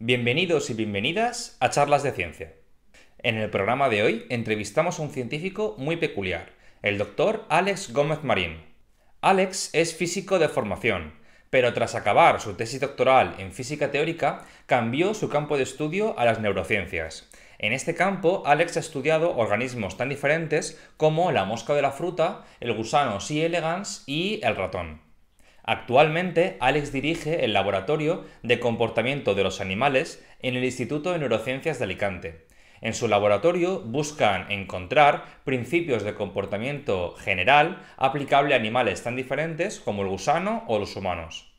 Bienvenidos y bienvenidas a Charlas de Ciencia. En el programa de hoy entrevistamos a un científico muy peculiar, el doctor Alex Gómez Marín. Alex es físico de formación, pero tras acabar su tesis doctoral en física teórica, cambió su campo de estudio a las neurociencias. En este campo, Alex ha estudiado organismos tan diferentes como la mosca de la fruta, el gusano C. elegans y el ratón. Actualmente, Alex dirige el Laboratorio de Comportamiento de los Animales en el Instituto de Neurociencias de Alicante. En su laboratorio buscan encontrar principios de comportamiento general aplicable a animales tan diferentes como el gusano o los humanos.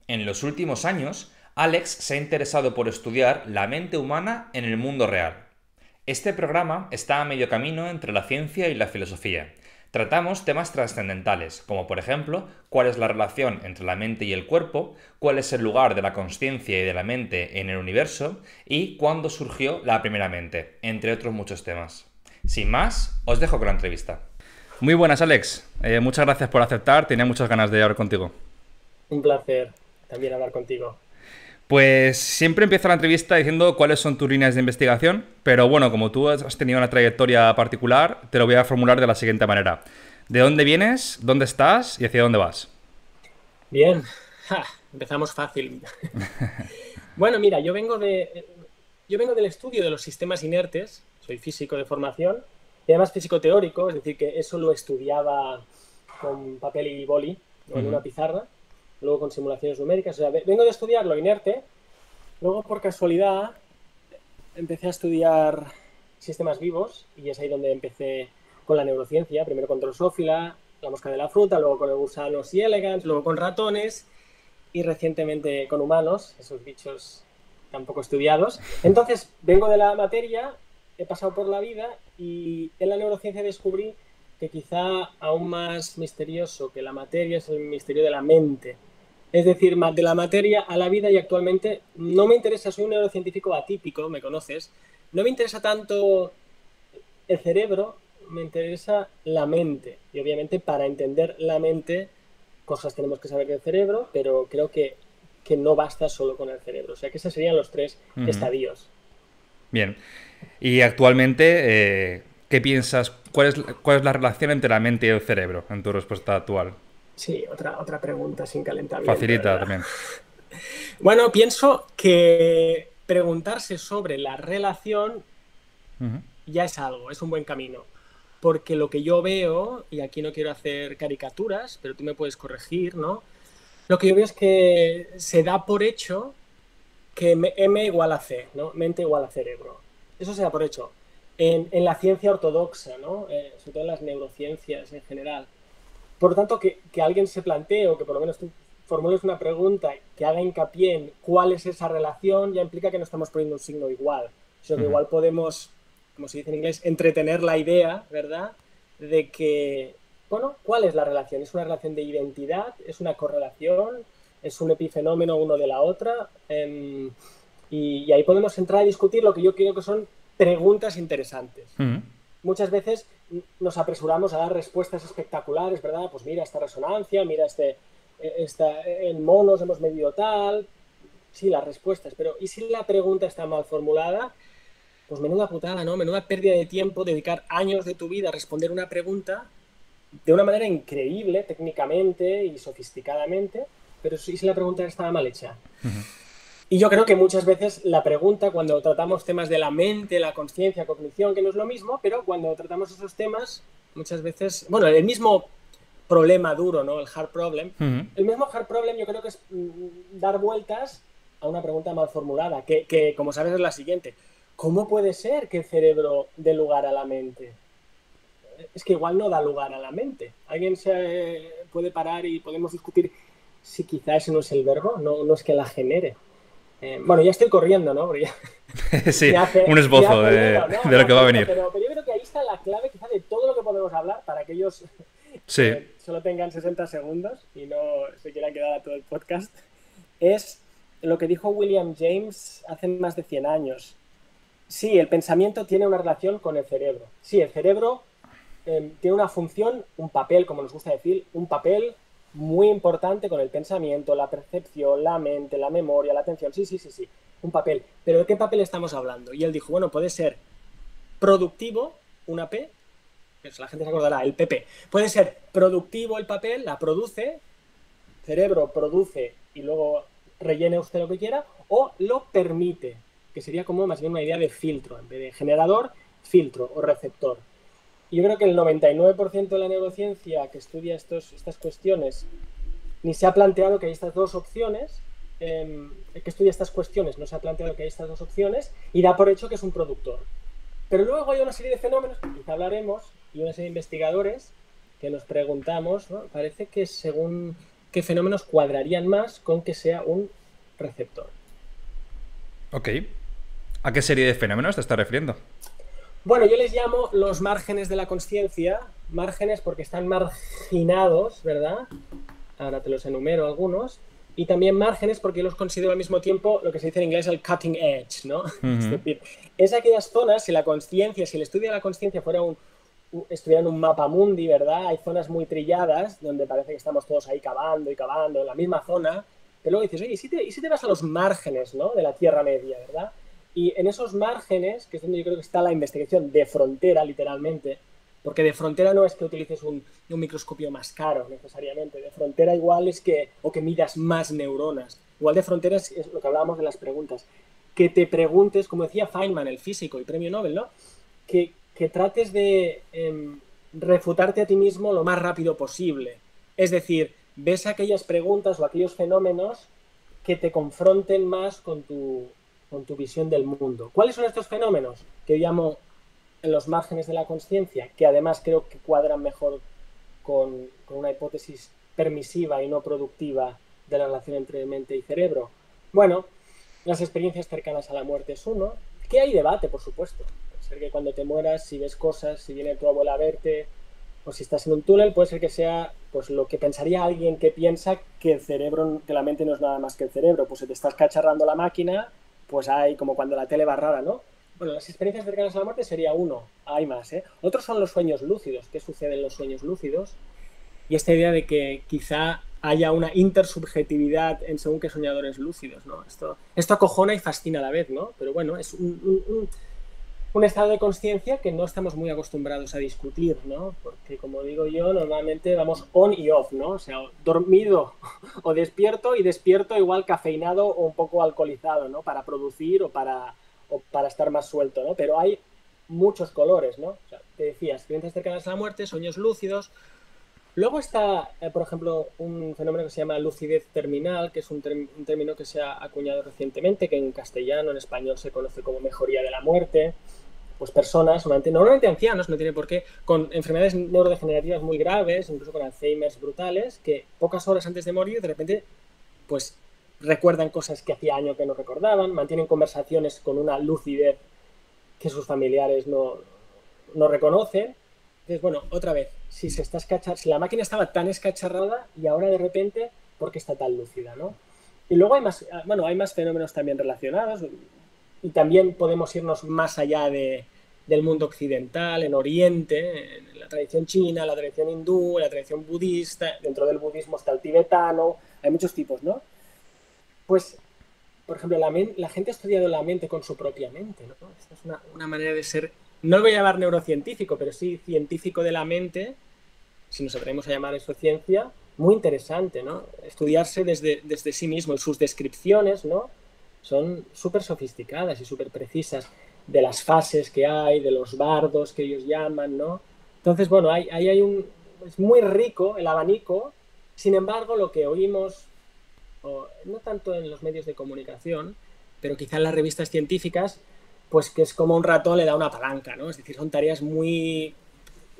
En los últimos años, Alex se ha interesado por estudiar la mente humana en el mundo real. Este programa está a medio camino entre la ciencia y la filosofía. Tratamos temas trascendentales, como por ejemplo, cuál es la relación entre la mente y el cuerpo, cuál es el lugar de la consciencia y de la mente en el universo y cuándo surgió la primera mente, entre otros muchos temas. Sin más, os dejo con la entrevista. Muy buenas, Alex. Muchas gracias por aceptar, tenía muchas ganas de hablar contigo. Un placer también hablar contigo. Pues siempre empiezo la entrevista diciendo cuáles son tus líneas de investigación, pero bueno, como tú has tenido una trayectoria particular, te lo voy a formular de la siguiente manera. ¿De dónde vienes, dónde estás y hacia dónde vas? Bien, empezamos fácil. Bueno, mira, yo vengo del estudio de los sistemas inertes, soy físico de formación, y además físico teórico, es decir, que eso lo estudiaba con papel y boli o en una pizarra, luego con simulaciones numéricas. O sea, vengo de estudiar lo inerte, luego por casualidad empecé a estudiar sistemas vivos y es ahí donde empecé con la neurociencia, primero con Drosophila, la mosca de la fruta, luego con el gusano C. elegans, luego con ratones y recientemente con humanos, esos bichos tan poco estudiados. Entonces, vengo de la materia, he pasado por la vida y en la neurociencia descubrí que quizá aún más misterioso que la materia es el misterio de la mente. Es decir, de la materia a la vida, y actualmente no me interesa, soy un neurocientífico atípico, me conoces, no me interesa tanto el cerebro, me interesa la mente. Y obviamente para entender la mente, cosas tenemos que saber del cerebro, pero creo que no basta solo con el cerebro. O sea que esos serían los tres estadios. Bien. Y actualmente, ¿qué piensas? ¿Cuál es la relación entre la mente y el cerebro en tu respuesta actual? Sí, otra pregunta sin calentamiento, Facilita ¿verdad? también. Bueno, pienso que preguntarse sobre la relación ya es algo, es un buen camino. Porque lo que yo veo, y aquí no quiero hacer caricaturas, pero tú me puedes corregir, ¿no? Lo que yo veo es que se da por hecho que M igual a C, ¿no? Mente igual a cerebro. Eso se da por hecho. En la ciencia ortodoxa, ¿no? Sobre todo en las neurociencias en general. Por lo tanto, que alguien se plantee o que por lo menos tú formules una pregunta que haga hincapié en cuál es esa relación, ya implica que no estamos poniendo un signo igual. Sino que igual podemos, como se dice en inglés, entretener la idea, ¿verdad? De que, bueno, ¿cuál es la relación? ¿Es una relación de identidad? ¿Es una correlación? ¿Es un epifenómeno uno de la otra? Y ahí podemos entrar a discutir lo que yo creo que son preguntas interesantes. Muchas veces nos apresuramos a dar respuestas espectaculares, ¿verdad? Pues mira esta resonancia, mira en monos hemos medido tal. Sí, las respuestas, pero ¿y si la pregunta está mal formulada? Pues menuda putada, ¿no? Menuda pérdida de tiempo dedicar años de tu vida a responder una pregunta de una manera increíble técnicamente y sofisticadamente, pero ¿y si la pregunta estaba mal hecha? Y yo creo que muchas veces la pregunta, cuando tratamos temas de la mente, la conciencia, cognición, que no es lo mismo, pero cuando tratamos esos temas, muchas veces, bueno, el mismo problema duro, ¿no? El hard problem. El mismo hard problem yo creo que es dar vueltas a una pregunta mal formulada, que como sabes es la siguiente. ¿Cómo puede ser que el cerebro dé lugar a la mente? Es que igual no da lugar a la mente. Alguien se puede parar y podemos discutir si quizá ese no es el verbo, no es que la genere. Bueno, ya estoy corriendo, ¿no? Porque ya Sí, un me esbozo acelero, de lo que va a venir. pero yo creo que ahí está la clave quizá de todo lo que podemos hablar para aquellos Sí. que solo tengan 60 segundos y no se quieran quedar a todo el podcast. Es lo que dijo William James hace más de 100 años. Sí, el pensamiento tiene una relación con el cerebro. Sí, el cerebro tiene una función, un papel, como nos gusta decir, un papel muy importante con el pensamiento, la percepción, la mente, la memoria, la atención. Sí, sí, sí, sí. un papel. ¿Pero de qué papel estamos hablando? Y él dijo, bueno, puede ser productivo, una P, pues la gente se acordará, el PP. Puede ser productivo el papel, la produce, cerebro produce y luego rellene usted lo que quiera, o lo permite, que sería como más bien una idea de filtro, en vez de generador, filtro o receptor. Y yo creo que el 99% de la neurociencia que estudia estas cuestiones ni se ha planteado que hay estas dos opciones, que estudia estas cuestiones no se ha planteado que hay estas dos opciones y da por hecho que es un productor. Pero luego hay una serie de fenómenos, que quizá hablaremos, y una serie de investigadores que nos preguntamos, ¿no? Parece que según qué fenómenos cuadrarían más con que sea un receptor. Ok. ¿A qué serie de fenómenos te estás refiriendo? Bueno, yo les llamo los márgenes de la consciencia, márgenes porque están marginados, ¿verdad? Ahora te los enumero algunos. Y también márgenes porque yo los considero al mismo tiempo lo que se dice en inglés el cutting edge, ¿no? Es decir, es aquellas zonas, si la consciencia, si el estudio de la consciencia fuera estudiar un mapa mundi, ¿verdad? Hay zonas muy trilladas donde parece que estamos todos ahí cavando y cavando en la misma zona, pero luego dices, oye, ¿y si te vas a los márgenes, ¿no? De la Tierra Media, ¿verdad? Y en esos márgenes, que es donde yo creo que está la investigación de frontera, literalmente, porque de frontera no es que utilices un microscopio más caro, necesariamente. De frontera igual es que, o que midas más neuronas. Igual de frontera es lo que hablábamos de las preguntas. Que te preguntes, como decía Feynman, el físico y premio Nobel, ¿no? Que trates de refutarte a ti mismo lo más rápido posible. Es decir, ves aquellas preguntas o aquellos fenómenos que te confronten más con tu visión del mundo. ¿Cuáles son estos fenómenos? Que yo llamo en los márgenes de la consciencia, que además creo que cuadran mejor con una hipótesis permisiva y no productiva de la relación entre mente y cerebro. Bueno, las experiencias cercanas a la muerte es uno, que hay debate, por supuesto. Puede ser que cuando te mueras, si ves cosas, si viene tu abuela a verte, o si estás en un túnel, puede ser que sea pues lo que pensaría alguien que piensa que el cerebro, que la mente no es nada más que el cerebro. Pues si te estás cacharrando la máquina, pues hay como cuando la tele va rara, ¿no? Bueno, las experiencias cercanas a la muerte sería uno, hay más, ¿eh? Otros son los sueños lúcidos. ¿Qué sucede en los sueños lúcidos? Y esta idea de que quizá haya una intersubjetividad en según qué soñadores lúcidos, ¿no? Esto acojona y fascina a la vez, ¿no? Pero bueno, es un estado de conciencia que no estamos muy acostumbrados a discutir, ¿no? Porque, como digo yo, normalmente vamos on y off, ¿no? O sea, dormido o despierto, y despierto igual cafeinado o un poco alcoholizado, ¿no? Para producir o para estar más suelto, ¿no? Pero hay muchos colores, ¿no? O sea, te decía, experiencias cercanas a la muerte, sueños lúcidos. Luego está, por ejemplo, un fenómeno que se llama lucidez terminal, que es un término que se ha acuñado recientemente, que en castellano, en español se conoce como mejoría de la muerte. Pues personas, normalmente ancianos, no tiene por qué, con enfermedades neurodegenerativas muy graves, incluso con Alzheimer brutales, que pocas horas antes de morir, de repente, pues recuerdan cosas que hacía años que no recordaban, mantienen conversaciones con una lucidez que sus familiares no reconocen. Entonces, bueno, otra vez, si la máquina estaba tan escacharrada y ahora de repente, ¿por qué está tan lúcida, no? Y luego hay más fenómenos también relacionados, y también podemos irnos más allá del mundo occidental, en Oriente, en la tradición china, la tradición hindú, la tradición budista. Dentro del budismo está el tibetano, hay muchos tipos, ¿no? Pues, por ejemplo, la gente ha estudiado la mente con su propia mente, ¿no? Esta es una manera de ser, no lo voy a llamar neurocientífico, pero sí científico de la mente, si nos atrevemos a llamar eso ciencia, muy interesante, ¿no? Estudiarse desde sí mismo, sus descripciones, ¿no? Son súper sofisticadas y súper precisas de las fases que hay, de los bardos que ellos llaman, ¿no? Entonces, bueno, es muy rico el abanico. Sin embargo, lo que oímos, no tanto en los medios de comunicación, pero quizá en las revistas científicas, pues que es como un ratón le da una palanca, ¿no? Es decir, son tareas muy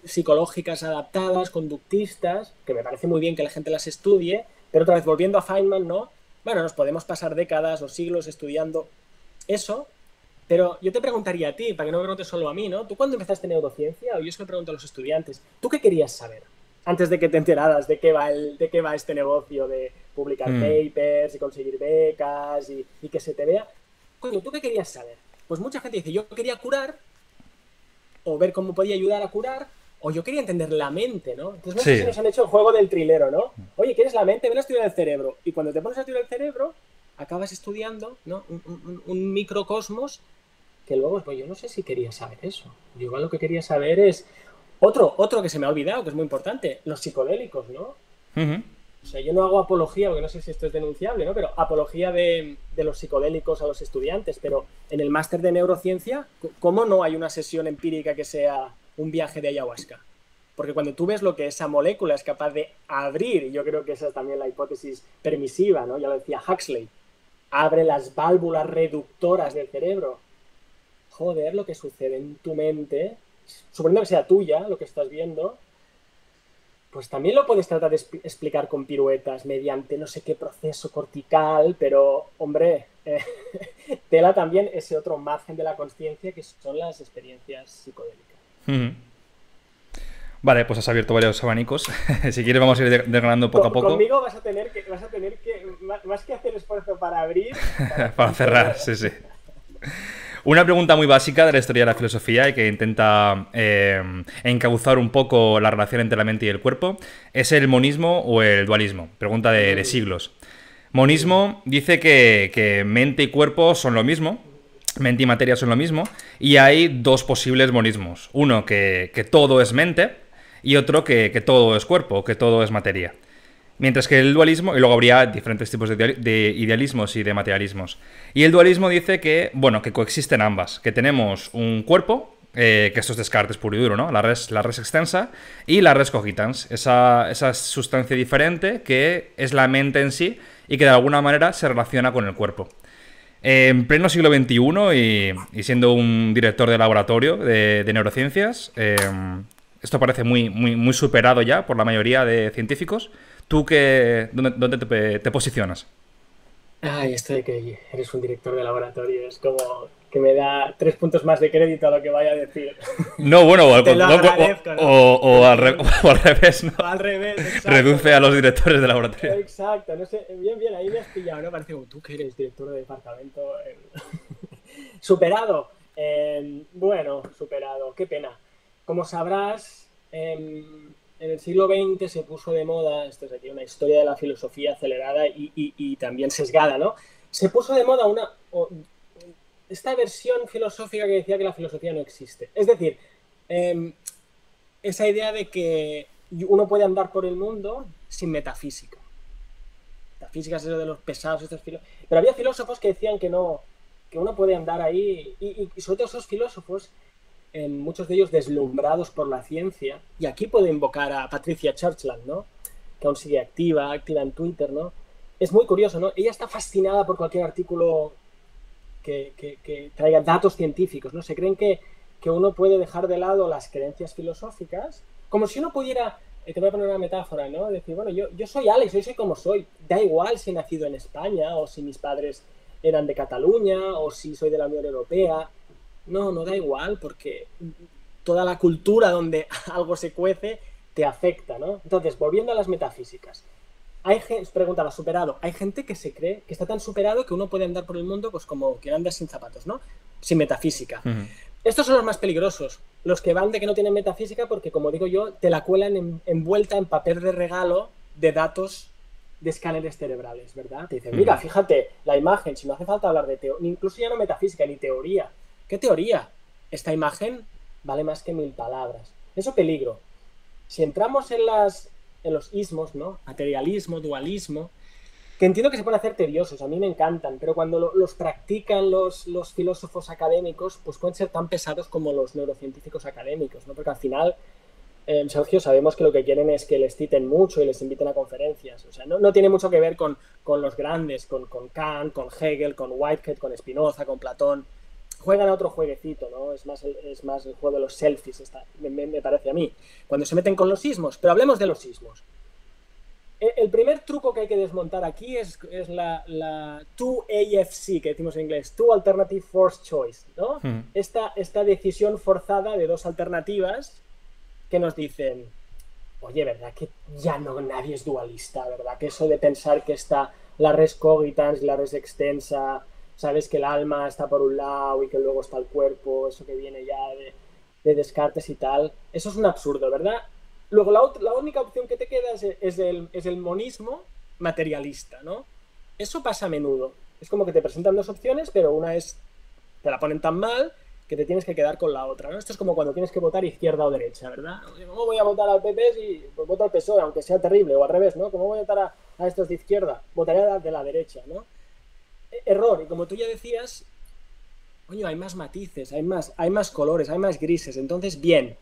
psicológicas adaptadas, conductistas, que me parece muy bien que la gente las estudie, pero otra vez, volviendo a Feynman, ¿no? Bueno, nos podemos pasar décadas o siglos estudiando eso, pero yo te preguntaría a ti, para que no me preguntes solo a mí, ¿no? ¿Tú cuándo empezaste neurociencia? O yo se lo pregunto a los estudiantes. ¿Tú qué querías saber? Antes de que te enteraras de qué va este negocio de publicar papers y conseguir becas y que se te vea. Coño, ¿tú qué querías saber? Pues mucha gente dice, yo quería curar, o ver cómo podía ayudar a curar, o yo quería entender la mente, ¿no? Entonces no sé si nos han hecho el juego del trilero, ¿no? Oye, ¿quieres la mente? Ven a estudiar el cerebro. Y cuando te pones a estudiar el cerebro, acabas estudiando, ¿no? Un microcosmos que luego, pues yo no sé si quería saber eso. Yo igual lo que quería saber es otro que se me ha olvidado, que es muy importante, los psicodélicos, ¿no? O sea, yo no hago apología, porque no sé si esto es denunciable, ¿no? Pero apología de los psicodélicos a los estudiantes. Pero en el máster de neurociencia, ¿cómo no hay una sesión empírica que sea un viaje de ayahuasca? Porque cuando tú ves lo que esa molécula es capaz de abrir, y yo creo que esa es también la hipótesis permisiva, ¿no? Ya lo decía Huxley, abre las válvulas reductoras del cerebro. Joder, lo que sucede en tu mente, suponiendo que sea tuya lo que estás viendo, pues también lo puedes tratar de explicar con piruetas mediante no sé qué proceso cortical, pero, hombre, tela también ese otro margen de la consciencia que son las experiencias psicodélicas. Vale, pues has abierto varios abanicos. Si quieres vamos a ir desgranando poco a poco. Conmigo vas a tener que más que hacer esfuerzo para abrir... Para cerrar, sí, sí. Una pregunta muy básica de la historia de la filosofía y que intenta encauzar un poco la relación entre la mente y el cuerpo es el monismo o el dualismo. Pregunta de siglos. Monismo dice que mente y cuerpo son lo mismo, mente y materia son lo mismo, y hay dos posibles monismos. Uno que todo es mente y otro que todo es cuerpo, que todo es materia. Mientras que el dualismo, y luego habría diferentes tipos de idealismos y de materialismos. Y el dualismo dice que, bueno, que coexisten ambas. Que tenemos un cuerpo, que esto es Descartes puro y duro, ¿no? La res extensa y la res cogitans. Esa sustancia diferente que es la mente en sí y que de alguna manera se relaciona con el cuerpo. En pleno siglo XXI y siendo un director de laboratorio de neurociencias, esto parece muy superado ya por la mayoría de científicos. ¿Tú dónde te posicionas? Ay, esto de que eres un director de laboratorio es como que me da 3 puntos más de crédito a lo que vaya a decir. No, bueno, o al revés, ¿no? Al revés, exacto. Reduce a los directores de laboratorio. Exacto, no sé, bien, ahí me has pillado, ¿no? Parece como tú que eres director de departamento. Superado. Bueno, superado, qué pena. Como sabrás, en el siglo XX se puso de moda, esto es aquí una historia de la filosofía acelerada y también sesgada, ¿no? Se puso de moda esta versión filosófica que decía que la filosofía no existe. Es decir, esa idea de que uno puede andar por el mundo sin metafísica. Metafísica es eso de los pesados, pero había filósofos que decían que no, que uno puede andar ahí, y sobre todo esos filósofos, muchos de ellos deslumbrados por la ciencia, y aquí puedo invocar a Patricia Churchland, ¿no? Que aún sigue activa en Twitter, ¿no? Es muy curioso, ¿no? Ella está fascinada por cualquier artículo que traiga datos científicos, ¿no? Se creen que uno puede dejar de lado las creencias filosóficas, como si uno pudiera, te voy a poner una metáfora, ¿no? Decir, bueno, yo soy Alex, yo soy como soy, da igual si he nacido en España, o si mis padres eran de Cataluña, o si soy de la Unión Europea. No da igual, porque toda la cultura donde algo se cuece te afecta, ¿no? Entonces, volviendo a las metafísicas, preguntaba, superado, hay gente que se cree que está tan superado que uno puede andar por el mundo pues como quien anda sin zapatos, ¿no? Sin metafísica. Estos son los más peligrosos, los que van de que no tienen metafísica porque, como digo yo, te la cuelan envuelta en papel de regalo de datos de escáneres cerebrales, ¿verdad? Te dicen, mira, fíjate, la imagen, si no hace falta hablar de teoría, incluso ya no metafísica ni teoría. ¿Qué teoría? Esta imagen vale más que 1000 palabras. Eso peligro. Si entramos en los ismos, ¿no? Materialismo, dualismo, que entiendo que se pueden hacer tediosos, a mí me encantan, pero cuando los practican los filósofos académicos, pues pueden ser tan pesados como los neurocientíficos académicos, ¿no? Porque al final, Sergio, sabemos que lo que quieren es que les citen mucho y les inviten a conferencias. O sea, no tiene mucho que ver con los grandes, con Kant, con Hegel, con Whitehead, con Spinoza, con Platón. Juegan a otro jueguecito, ¿no? Es más el juego de los selfies, me parece a mí, cuando se meten con los sismos. Pero hablemos de los sismos. El primer truco que hay que desmontar aquí es la 2AFC, que decimos en inglés, 2 Alternative Forced Choice, ¿no? Esta decisión forzada de dos alternativas que nos dicen, oye, ¿verdad que ya nadie es dualista? ¿Verdad que eso de pensar que está la res cogitans y la res extensa, sabes que el alma está por un lado y que luego está el cuerpo, eso que viene ya de Descartes y tal, eso es un absurdo, ¿verdad? Luego la única opción que te queda es el monismo materialista, ¿no? Eso pasa a menudo. Es como que te presentan dos opciones, pero una es, te la ponen tan mal que te tienes que quedar con la otra, ¿no? Esto es como cuando tienes que votar izquierda o derecha, ¿verdad? ¿Cómo voy a votar al PP si pues voto al PSOE, aunque sea terrible, o al revés, ¿no? ¿Cómo voy a votar a estos de izquierda? Votaría de la derecha, ¿no? Error, y como tú ya decías, coño, hay más matices, hay más colores, hay más grises, entonces, bien,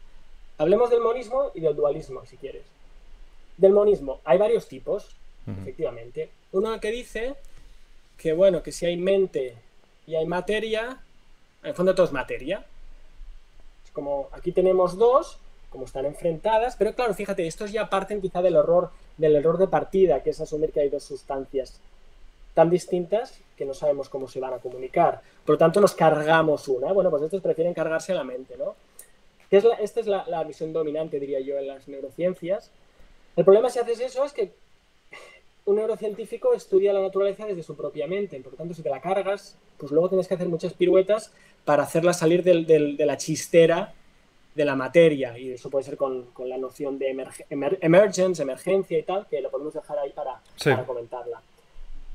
hablemos del monismo y del dualismo, si quieres. Del monismo, hay varios tipos, efectivamente. Uno que dice que, bueno, que si hay mente y hay materia, en el fondo todo es materia. Es como, aquí tenemos dos, como están enfrentadas, pero claro, fíjate, estos ya parten quizá del error de partida, que es asumir que hay dos sustancias tan distintas que no sabemos cómo se van a comunicar. Por lo tanto, nos cargamos una. Bueno, pues estos prefieren cargarse la mente, ¿no? Esta es la visión dominante, diría yo, en las neurociencias. El problema si haces eso es que un neurocientífico estudia la naturaleza desde su propia mente. Por lo tanto, si te la cargas, pues luego tienes que hacer muchas piruetas para hacerla salir de la chistera de la materia. Y eso puede ser con la noción de emergence, emergencia y tal, que lo podemos dejar ahí para comentarla.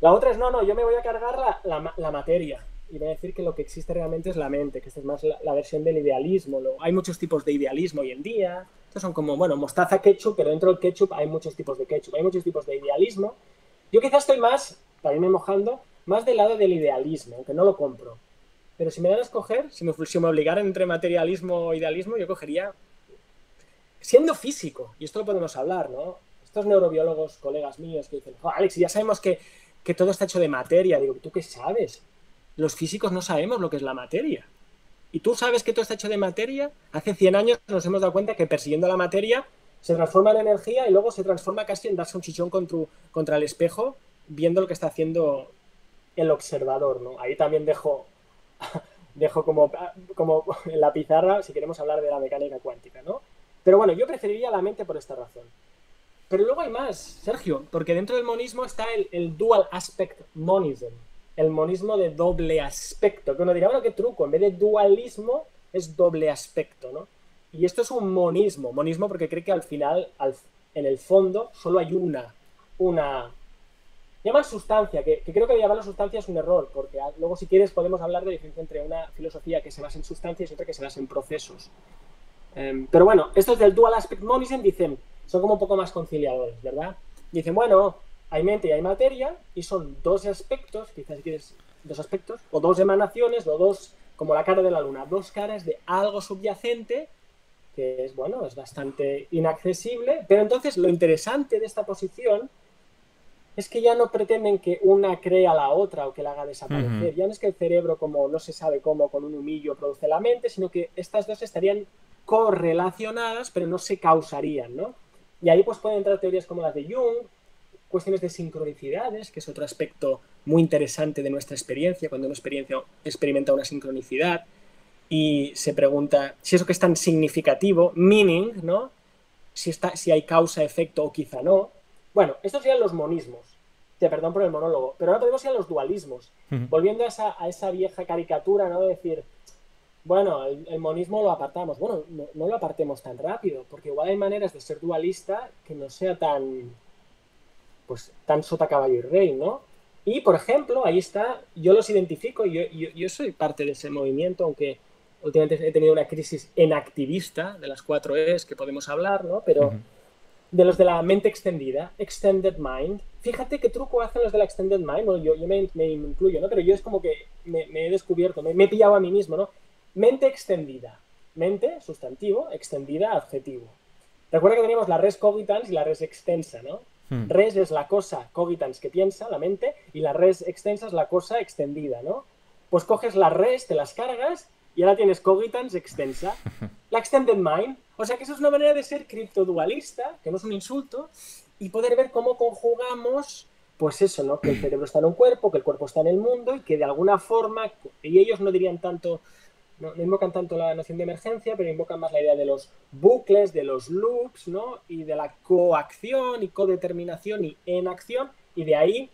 La otra es, no, yo me voy a cargar la materia. Y voy a decir que lo que existe realmente es la mente, que esta es más la versión del idealismo. Hay muchos tipos de idealismo hoy en día. Estos son como, bueno, mostaza, ketchup, pero dentro del ketchup hay muchos tipos de ketchup, hay muchos tipos de idealismo. Yo quizás estoy más, para irme mojando, más del lado del idealismo, aunque no lo compro. Pero si me dan a escoger, si me obligaran entre materialismo e idealismo, yo cogería, siendo físico, y esto lo podemos hablar, ¿no? Estos neurobiólogos, colegas míos, que dicen, Alex, ya sabemos que todo está hecho de materia. Digo, ¿tú qué sabes? Los físicos no sabemos lo que es la materia. ¿Y tú sabes que todo está hecho de materia? Hace 100 años nos hemos dado cuenta que persiguiendo la materia se transforma en energía y luego se transforma casi en darse un chichón contra el espejo viendo lo que está haciendo el observador, ¿no? Ahí también dejo como en la pizarra si queremos hablar de la mecánica cuántica, ¿no? Pero bueno, yo preferiría la mente por esta razón. Pero luego hay más, Sergio, porque dentro del monismo está el dual aspect monism, el monismo de doble aspecto, que uno dirá, bueno, qué truco, en vez de dualismo es doble aspecto, ¿no? Y esto es un monismo porque cree que al final, en el fondo, solo hay una llaman sustancia, que creo que llamarlo sustancia es un error, porque luego si quieres podemos hablar de la diferencia entre una filosofía que se basa en sustancias y otra que se basa en procesos. Pero bueno, estos del dual aspect monism dicen, son como un poco más conciliadores, ¿verdad? Dicen, bueno, hay mente y hay materia, y son dos aspectos, quizás si quieres dos aspectos, o dos emanaciones, o dos, como la cara de la luna, dos caras de algo subyacente, que es, bueno, es bastante inaccesible, pero entonces lo interesante de esta posición es que ya no pretenden que una crea a la otra o que la haga desaparecer. Ya no es que el cerebro, como no se sabe cómo, con un humillo produce la mente, sino que estas dos estarían correlacionadas, pero no se causarían, ¿no? Y ahí pues pueden entrar teorías como las de Jung, cuestiones de sincronicidades, que es otro aspecto muy interesante de nuestra experiencia, cuando una experimenta una sincronicidad y se pregunta si eso que es tan significativo, meaning, ¿no? Si hay causa-efecto o quizá no. Bueno, estos serían los monismos. Perdón por el monólogo, pero ahora podemos ir a los dualismos. Volviendo a esa vieja caricatura, ¿no? De decir, bueno, el monismo lo apartamos. Bueno, no lo apartemos tan rápido, porque igual hay maneras de ser dualista que no sea tan sota, caballo y rey, ¿no? Y, por ejemplo, ahí está, yo los identifico, yo soy parte de ese movimiento, aunque últimamente he tenido una crisis enactivista de las 4 E's que podemos hablar, ¿no? Pero de los de la mente extendida, extended mind. Fíjate qué truco hacen los de la extended mind. Bueno, yo me incluyo, ¿no? Pero yo es como que me he descubierto, me he pillado a mí mismo, ¿no? Mente extendida. Mente, sustantivo, extendida, adjetivo. Recuerda que teníamos la res cogitans y la res extensa, ¿no? Res es la cosa cogitans que piensa, la mente, y la res extensa es la cosa extendida, ¿no? Pues coges la res, te las cargas y ahora tienes cogitans extensa. La extended mind. O sea que eso es una manera de ser criptodualista, que no es un insulto, y poder ver cómo conjugamos, pues eso, ¿no? Que el cerebro está en un cuerpo, que el cuerpo está en el mundo y que de alguna forma, y ellos no dirían tanto, no invocan tanto la noción de emergencia, pero invocan más la idea de los bucles, de los loops, ¿no? Y de la coacción y codeterminación y enacción, y de ahí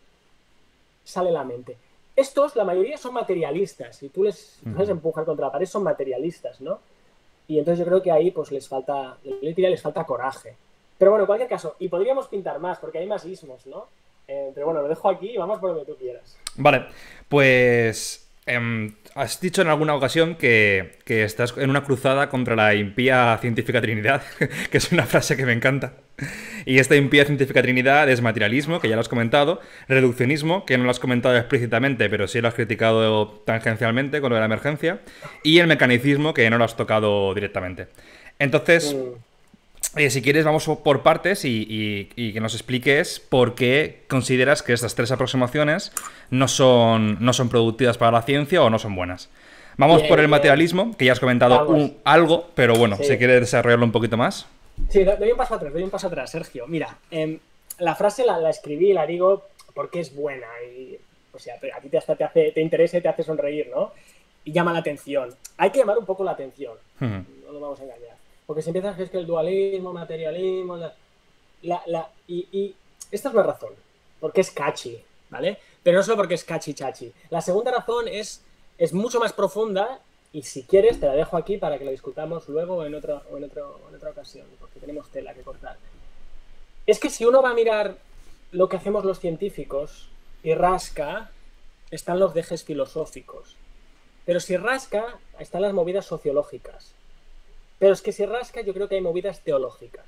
sale la mente. Estos, la mayoría son materialistas, y tú les empujas contra la pared, son materialistas, ¿no? Y entonces yo creo que ahí pues les falta coraje. Pero bueno, en cualquier caso, y podríamos pintar más, porque hay más ismos, ¿no? Pero bueno, lo dejo aquí y vamos por donde tú quieras. Vale, pues has dicho en alguna ocasión que estás en una cruzada contra la impía científica Trinidad, que es una frase que me encanta. Y esta impía científica Trinidad es materialismo, que ya lo has comentado, reduccionismo, que no lo has comentado explícitamente, pero sí lo has criticado tangencialmente con lo de la emergencia, y el mecanicismo, que no lo has tocado directamente. Entonces, Mm. si quieres, vamos por partes y que nos expliques por qué consideras que estas tres aproximaciones no son productivas para la ciencia o no son buenas. Vamos por Bien, el bien. materialismo, que ya has comentado Vamos. algo, pero bueno, si Sí. quieres desarrollarlo un poquito más. Sí, doy un paso atrás, Sergio. Mira, la frase la escribí y la digo porque es buena y, o sea, a ti hasta te interesa y te hace sonreír, ¿no? Y llama la atención. Hay que llamar un poco la atención, Ujú. no nos vamos a engañar. Porque si empiezas a es que el dualismo, materialismo, y esta es una razón, porque es catchy, ¿vale? Pero no solo porque es catchy chachi. La segunda razón es mucho más profunda y si quieres te la dejo aquí para que la discutamos luego en otra ocasión, porque tenemos tela que cortar. Es que si uno va a mirar lo que hacemos los científicos y rasca, están los dejes filosóficos. Pero si rasca, están las movidas sociológicas. Pero es que si rasca, yo creo que hay movidas teológicas.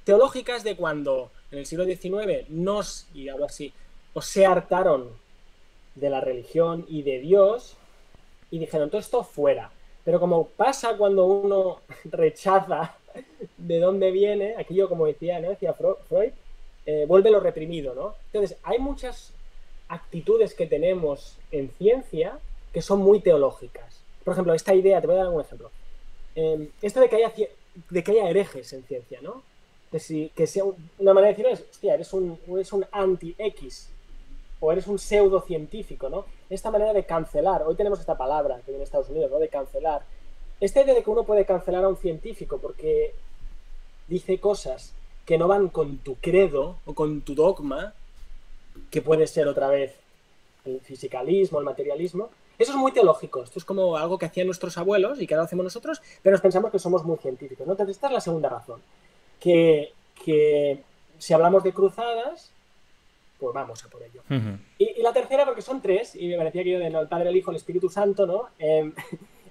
Teológicas de cuando en el siglo XIX y ahora sí, os se hartaron de la religión y de Dios y dijeron, todo esto fuera. Pero como pasa cuando uno rechaza de dónde viene, aquello como decía, ¿no? Decía Freud, vuelve lo reprimido, ¿no? Entonces, hay muchas actitudes que tenemos en ciencia que son muy teológicas. Por ejemplo, esta idea, te voy a dar algún ejemplo. Esto de que haya herejes en ciencia, ¿no? Que sea una manera de decirlo es, hostia, eres un anti-X o eres un pseudocientífico, ¿no? Esta manera de cancelar, hoy tenemos esta palabra que viene de Estados Unidos, ¿no? De cancelar. Esta idea de que uno puede cancelar a un científico porque dice cosas que no van con tu credo o con tu dogma, que puede ser otra vez el fisicalismo, el materialismo, eso es muy teológico. Esto es como algo que hacían nuestros abuelos y que ahora hacemos nosotros, pero nos pensamos que somos muy científicos, ¿no? Entonces, esta es la segunda razón. Que si hablamos de cruzadas, pues vamos a por ello. Ujú. Y la tercera, porque son tres, y me parecía que yo de no, el Padre, el Hijo, el Espíritu Santo, ¿no?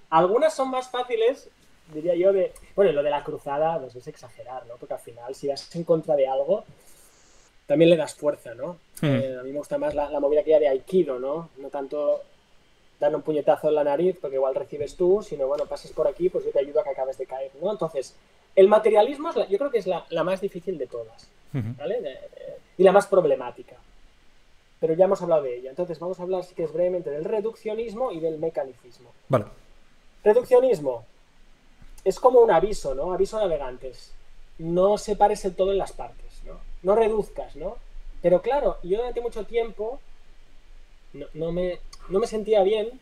Algunas son más fáciles, diría yo, de... Bueno, lo de la cruzada, pues es exagerar, ¿no? Porque al final, si vas en contra de algo, también le das fuerza, ¿no? Ujú. A mí me gusta más la movida que ya de Aikido, ¿no? No tanto darle un puñetazo en la nariz, porque igual recibes tú, sino, bueno, pases por aquí, pues yo te ayudo a que acabes de caer, ¿no? Entonces, el materialismo yo creo que es la más difícil de todas, Ujú. ¿vale? Y la más problemática. Pero ya hemos hablado de ella. Entonces, vamos a hablar, si quieres, brevemente del reduccionismo y del mecanicismo. Vale. Reduccionismo es como un aviso, ¿no? Aviso a navegantes. No separes el todo en las partes, ¿no? No reduzcas, ¿no? Pero claro, yo durante mucho tiempo no me sentía bien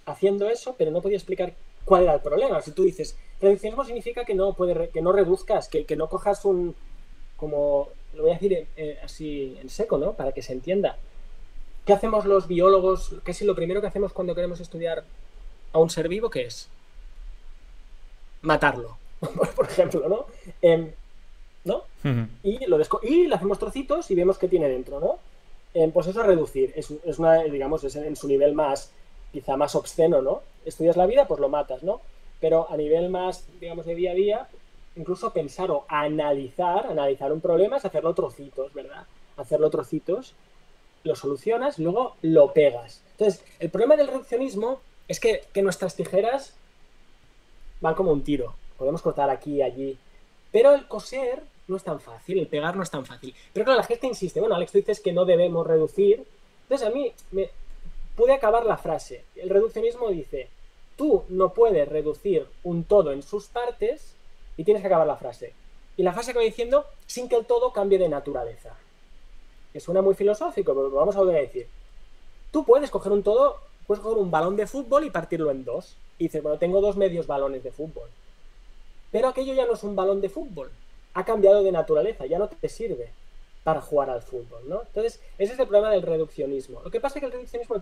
haciendo eso, pero no podía explicar cuál era el problema. Si tú dices, reduccionismo significa que no reduzcas, que no cojas como, lo voy a decir así en seco, ¿no? Para que se entienda. ¿Qué hacemos los biólogos? Casi lo primero que hacemos cuando queremos estudiar a un ser vivo, ¿qué es? Matarlo, por ejemplo, ¿no? ¿No? Ujú. Y le hacemos trocitos y vemos qué tiene dentro, ¿no? Pues eso es reducir, es una, digamos, es en su nivel más, quizá más obsceno, ¿no? Estudias la vida, pues lo matas, ¿no? Pero a nivel más, digamos, de día a día, incluso pensar o analizar un problema es hacerlo trocitos, ¿verdad? Hacerlo trocitos, lo solucionas, luego lo pegas. Entonces, el problema del reduccionismo es que nuestras tijeras van como un tiro. Podemos cortar aquí y allí. Pero el coser no es tan fácil, el pegar no es tan fácil. Pero claro, la gente insiste, bueno, Alex, tú dices que no debemos reducir. Entonces a mí me pude acabar la frase. El reduccionismo dice, tú no puedes reducir un todo en sus partes y tienes que acabar la frase. Y la frase acaba diciendo, sin que el todo cambie de naturaleza. Que suena muy filosófico, pero lo vamos a volver a decir. Tú puedes coger un todo, puedes coger un balón de fútbol y partirlo en dos. Y dices, bueno, tengo dos medios balones de fútbol. Pero aquello ya no es un balón de fútbol. Ha cambiado de naturaleza, ya no te sirve para jugar al fútbol, ¿no? Entonces, ese es el problema del reduccionismo. Lo que pasa es que el reduccionismo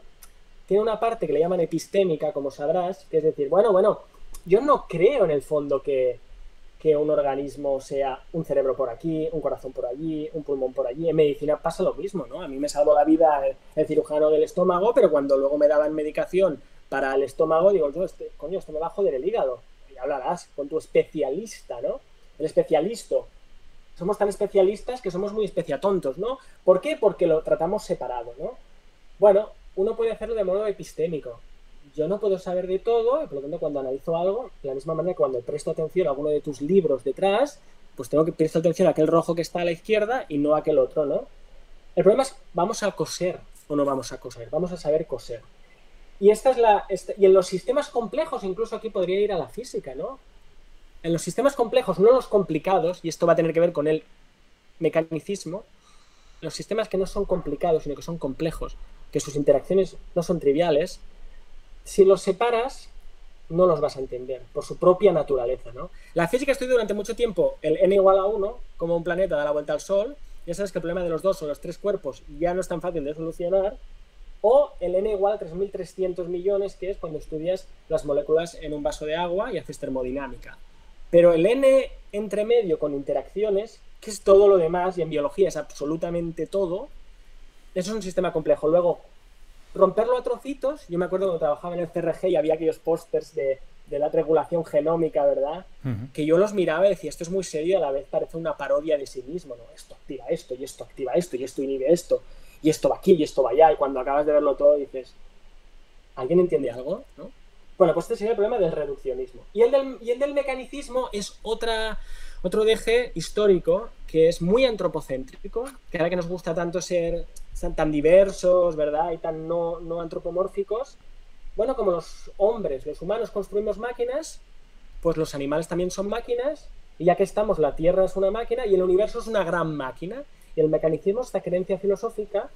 tiene una parte que le llaman epistémica, como sabrás, que es decir, bueno, yo no creo en el fondo que que un organismo sea un cerebro por aquí, un corazón por allí, un pulmón por allí. En medicina pasa lo mismo, ¿no? A mí me salvó la vida el cirujano del estómago, pero cuando luego me daban medicación para el estómago, digo, yo, coño, esto me va a joder el hígado. Y hablarás con tu especialista, ¿no? El especialista. Somos tan especialistas que somos muy especiatontos, ¿no? ¿Por qué? Porque lo tratamos separado, ¿no? Bueno, uno puede hacerlo de modo epistémico. Yo no puedo saber de todo, y por lo tanto, cuando analizo algo, de la misma manera que cuando presto atención a alguno de tus libros detrás, pues tengo que prestar atención a aquel rojo que está a la izquierda y no a aquel otro, ¿no? El problema es, ¿vamos a coser o no vamos a coser? Vamos a saber coser. Y y en los sistemas complejos, incluso aquí podría ir a la física, ¿no? En los sistemas complejos, no los complicados, y esto va a tener que ver con el mecanicismo, los sistemas que no son complicados, sino que son complejos, que sus interacciones no son triviales, si los separas, no los vas a entender, por su propia naturaleza, ¿no? La física estudió durante mucho tiempo el n igual a 1, como un planeta da la vuelta al Sol. Ya sabes que el problema de los 2 o los 3 cuerpos ya no es tan fácil de solucionar. O el n igual a 3.300 millones, que es cuando estudias las moléculas en un vaso de agua y haces termodinámica. Pero el n entre medio con interacciones, que es todo lo demás, y en biología es absolutamente todo, eso es un sistema complejo. Luego, romperlo a trocitos, yo me acuerdo cuando trabajaba en el CRG y había aquellos pósters de la regulación genómica, ¿verdad? Que yo los miraba y decía, esto es muy serio y a la vez parece una parodia de sí mismo, ¿no? Esto activa esto, y esto activa esto, y esto inhibe esto, y esto va aquí, y esto va allá, y cuando acabas de verlo todo dices, ¿alguien entiende algo? ¿No? Bueno, pues este sería el problema del reduccionismo. Y el del mecanicismo es otro eje histórico que es muy antropocéntrico, que ahora que nos gusta tanto ser tan diversos, ¿verdad? Y tan no antropomórficos. Bueno, como los hombres, los humanos construimos máquinas, pues los animales también son máquinas, y ya que estamos, la Tierra es una máquina y el universo es una gran máquina. Y el mecanicismo es esta creencia filosófica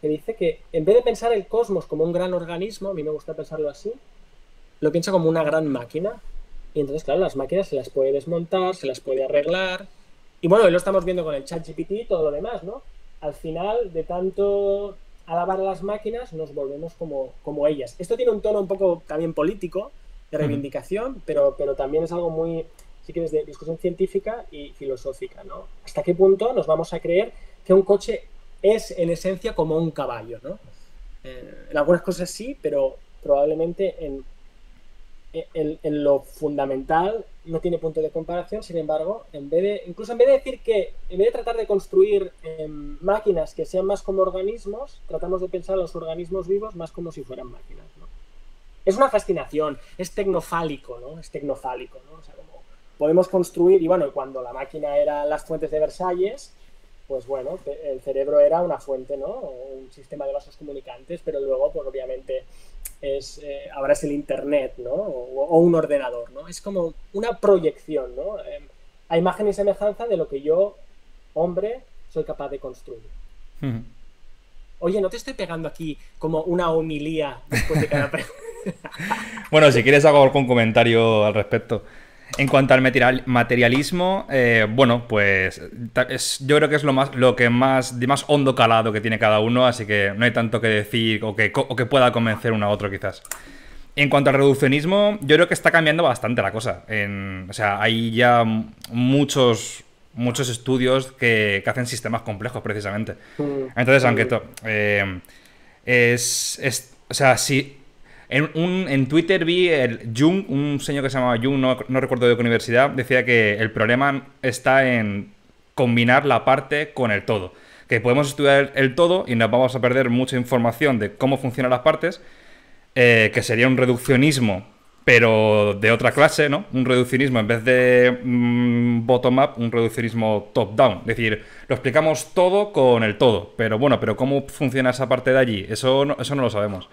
que dice que en vez de pensar el cosmos como un gran organismo, a mí me gusta pensarlo así, lo piensa como una gran máquina. Y entonces, claro, las máquinas se las puede desmontar, se las puede arreglar. Y bueno, hoy lo estamos viendo con el ChatGPT y todo lo demás, ¿no? Al final, de tanto alabar a las máquinas, nos volvemos como ellas. Esto tiene un tono un poco también político, de reivindicación, pero también es algo muy, si quieres, de discusión científica y filosófica, ¿no? ¿Hasta qué punto nos vamos a creer que un coche es, en esencia, como un caballo, ¿no? En algunas cosas sí, pero probablemente en lo fundamental no tiene punto de comparación. Sin embargo, incluso en vez de decir que, en vez de tratar de construir máquinas que sean más como organismos, tratamos de pensar los organismos vivos más como si fueran máquinas, ¿no? Es una fascinación, es tecnofálico, ¿no? Es tecnofálico, ¿no? O sea, como podemos construir, y bueno, cuando la máquina era las fuentes de Versalles, pues bueno, el cerebro era una fuente, ¿no? Un sistema de vasos comunicantes, pero luego, pues obviamente, ahora es el internet, ¿no? O un ordenador, ¿no? Es como una proyección, ¿no? A imagen y semejanza de lo que yo, hombre, soy capaz de construir. Oye, ¿no te estoy pegando aquí como una homilía después de cada pregunta? Bueno, si quieres hago algún comentario al respecto. En cuanto al materialismo, bueno, pues yo creo que es lo que más hondo calado que tiene cada uno, así que no hay tanto que decir o que pueda convencer uno a otro quizás. En cuanto al reduccionismo, yo creo que está cambiando bastante la cosa. O sea, hay ya muchos estudios que hacen sistemas complejos precisamente. Entonces, aunque o sea, si... En Twitter vi Jung, un señor que se llamaba Jung, no recuerdo de qué universidad, decía que el problema está en combinar la parte con el todo. Que podemos estudiar el todo y nos vamos a perder mucha información de cómo funcionan las partes, que sería un reduccionismo, pero de otra clase, ¿no? Un reduccionismo en vez de bottom-up, un reduccionismo top-down. Es decir, lo explicamos todo con el todo, pero bueno, pero cómo funciona esa parte de allí, eso no lo sabemos.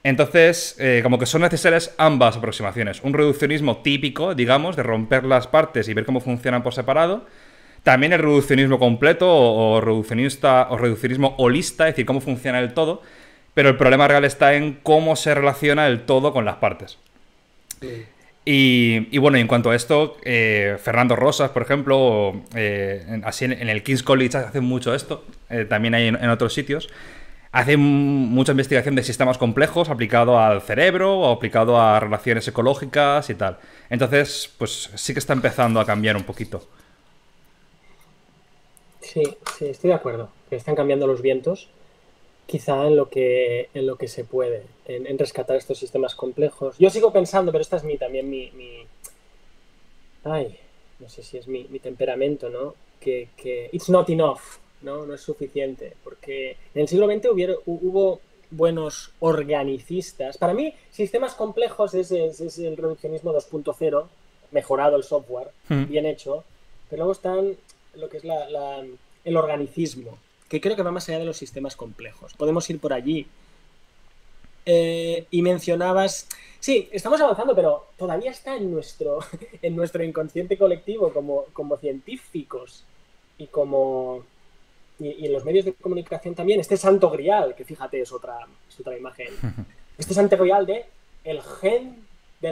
Entonces, como que son necesarias ambas aproximaciones. Un reduccionismo típico, digamos, de romper las partes y ver cómo funcionan por separado. También el reduccionismo completo o reduccionismo holista, es decir, cómo funciona el todo. Pero el problema real está en cómo se relaciona el todo con las partes. Sí. Y bueno, en cuanto a esto, Fernando Rosas, por ejemplo, así en el King's College hacen mucho esto. También hay en otros sitios. hace mucha investigación de sistemas complejos aplicado al cerebro o aplicado a relaciones ecológicas y tal. Entonces, pues sí que está empezando a cambiar un poquito. Sí, sí, estoy de acuerdo. Que están cambiando los vientos, quizá en lo que se puede, en rescatar estos sistemas complejos. Yo sigo pensando, pero esta es también ay, no sé si es mi temperamento, ¿no? Que it's not enough, ¿no? No es suficiente, porque en el siglo XX hubo buenos organicistas. Para mí, sistemas complejos es el reduccionismo 2.0, mejorado el software, bien hecho, pero luego están lo que es el organicismo, que creo que va más allá de los sistemas complejos. Podemos ir por allí. Y mencionabas, sí, estamos avanzando, pero todavía está en nuestro inconsciente colectivo como científicos y en los medios de comunicación también, este santo grial, que fíjate, es otra imagen, este santo grial de el gen de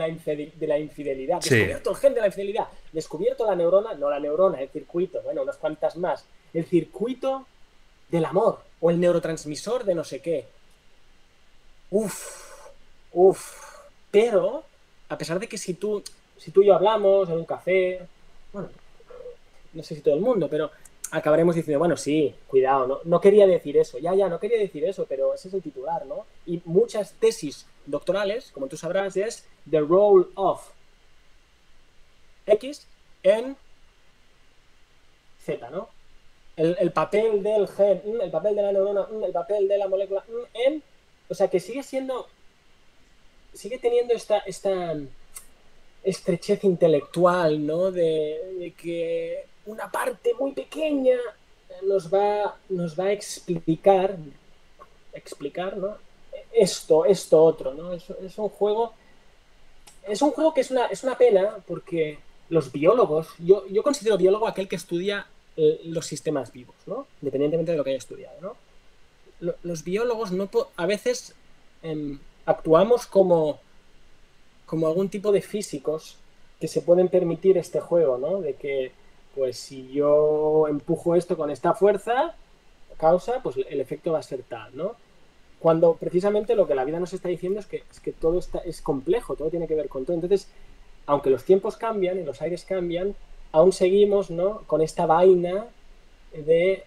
la infidelidad, Sí. descubierto el gen de la infidelidad, descubierto la neurona, no la neurona, el circuito, bueno, unas cuantas más, el circuito del amor o el neurotransmisor de no sé qué. Pero, a pesar de que si tú y yo hablamos en un café, bueno, no sé si todo el mundo, pero acabaremos diciendo, bueno, sí, cuidado, no quería decir eso, no quería decir eso, pero ese es el titular, ¿no? Y muchas tesis doctorales, como tú sabrás, es The Role of X en Z, ¿no? El papel del gen, el papel de la neurona, el papel de la molécula en... O sea, que sigue teniendo esta estrechez intelectual, ¿no? De que una parte muy pequeña nos va a explicar, ¿no? Esto otro, ¿no? Es un juego que es una pena porque los biólogos, yo considero biólogo aquel que estudia los sistemas vivos, ¿no? Independientemente de lo que haya estudiado, ¿no? Los biólogos a veces actuamos como algún tipo de físicos que se pueden permitir este juego, ¿no? De que, pues si yo empujo esto con esta fuerza, causa, pues el efecto va a ser tal, ¿no? Cuando precisamente lo que la vida nos está diciendo es que todo es complejo, todo tiene que ver con todo. Entonces, aunque los tiempos cambian y los aires cambian, aún seguimos, ¿no? Con esta vaina de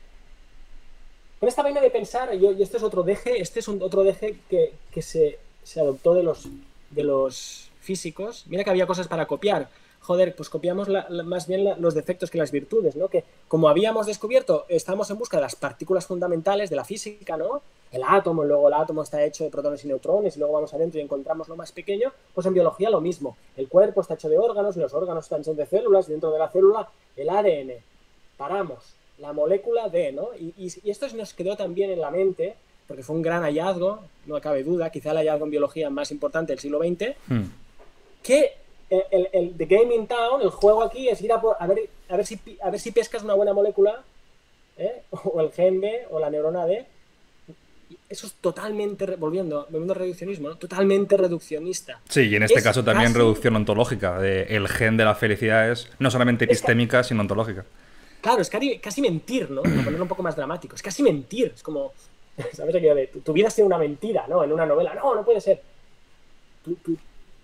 pensar, y este es otro deje, otro deje que se adoptó de los físicos. Mira que había cosas para copiar. Joder, pues copiamos más bien los defectos que las virtudes, ¿no? Que como habíamos descubierto, estamos en busca de las partículas fundamentales de la física, ¿no? El átomo, luego el átomo está hecho de protones y neutrones, y luego vamos adentro y encontramos lo más pequeño. Pues en biología lo mismo. El cuerpo está hecho de órganos, y los órganos están hechos de células, y dentro de la célula el ADN. Paramos. La molécula D, ¿no? Y esto nos quedó también en la mente, porque fue un gran hallazgo, no cabe duda, quizá el hallazgo en biología más importante del siglo XX, que el The Game in Town, el juego aquí, es ir a ver si pescas una buena molécula, o el gen D, o la neurona D. Eso es totalmente, volviendo al reduccionismo, ¿no? Totalmente reduccionista. Sí, y en este caso también reducción ontológica. El gen de la felicidad es no solamente epistémica, sino ontológica. Claro, es casi mentir, ¿no? Para ponerlo un poco más dramático. Es casi mentir. Es como, ¿sabes aquello de tu vida ha sido una mentira, ¿no? En una novela. No puede ser. Tu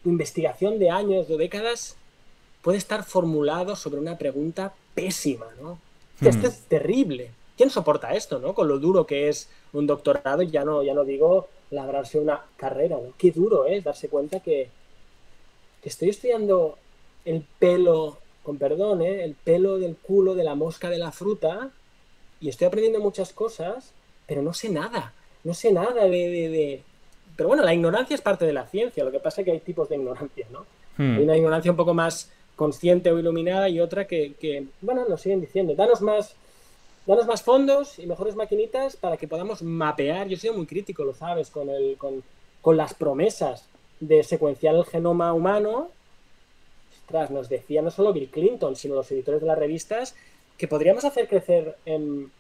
investigación de años, de décadas, puede estar formulado sobre una pregunta pésima, ¿no? Esto es terrible. ¿Quién soporta esto, no? Con lo duro que es un doctorado, ya no digo labrarse una carrera, ¿no? Qué duro es darse cuenta que estoy estudiando el pelo, con perdón, el pelo del culo de la mosca de la fruta, y estoy aprendiendo muchas cosas, pero no sé nada de... Pero bueno, la ignorancia es parte de la ciencia, lo que pasa es que hay tipos de ignorancia, ¿no? Hay una ignorancia un poco más consciente o iluminada y otra que bueno, nos siguen diciendo, danos más fondos y mejores maquinitas para que podamos mapear. Yo he sido muy crítico, lo sabes, con las promesas de secuenciar el genoma humano. Ostras, nos decía no solo Bill Clinton, sino los editores de las revistas, que podríamos hacer crecer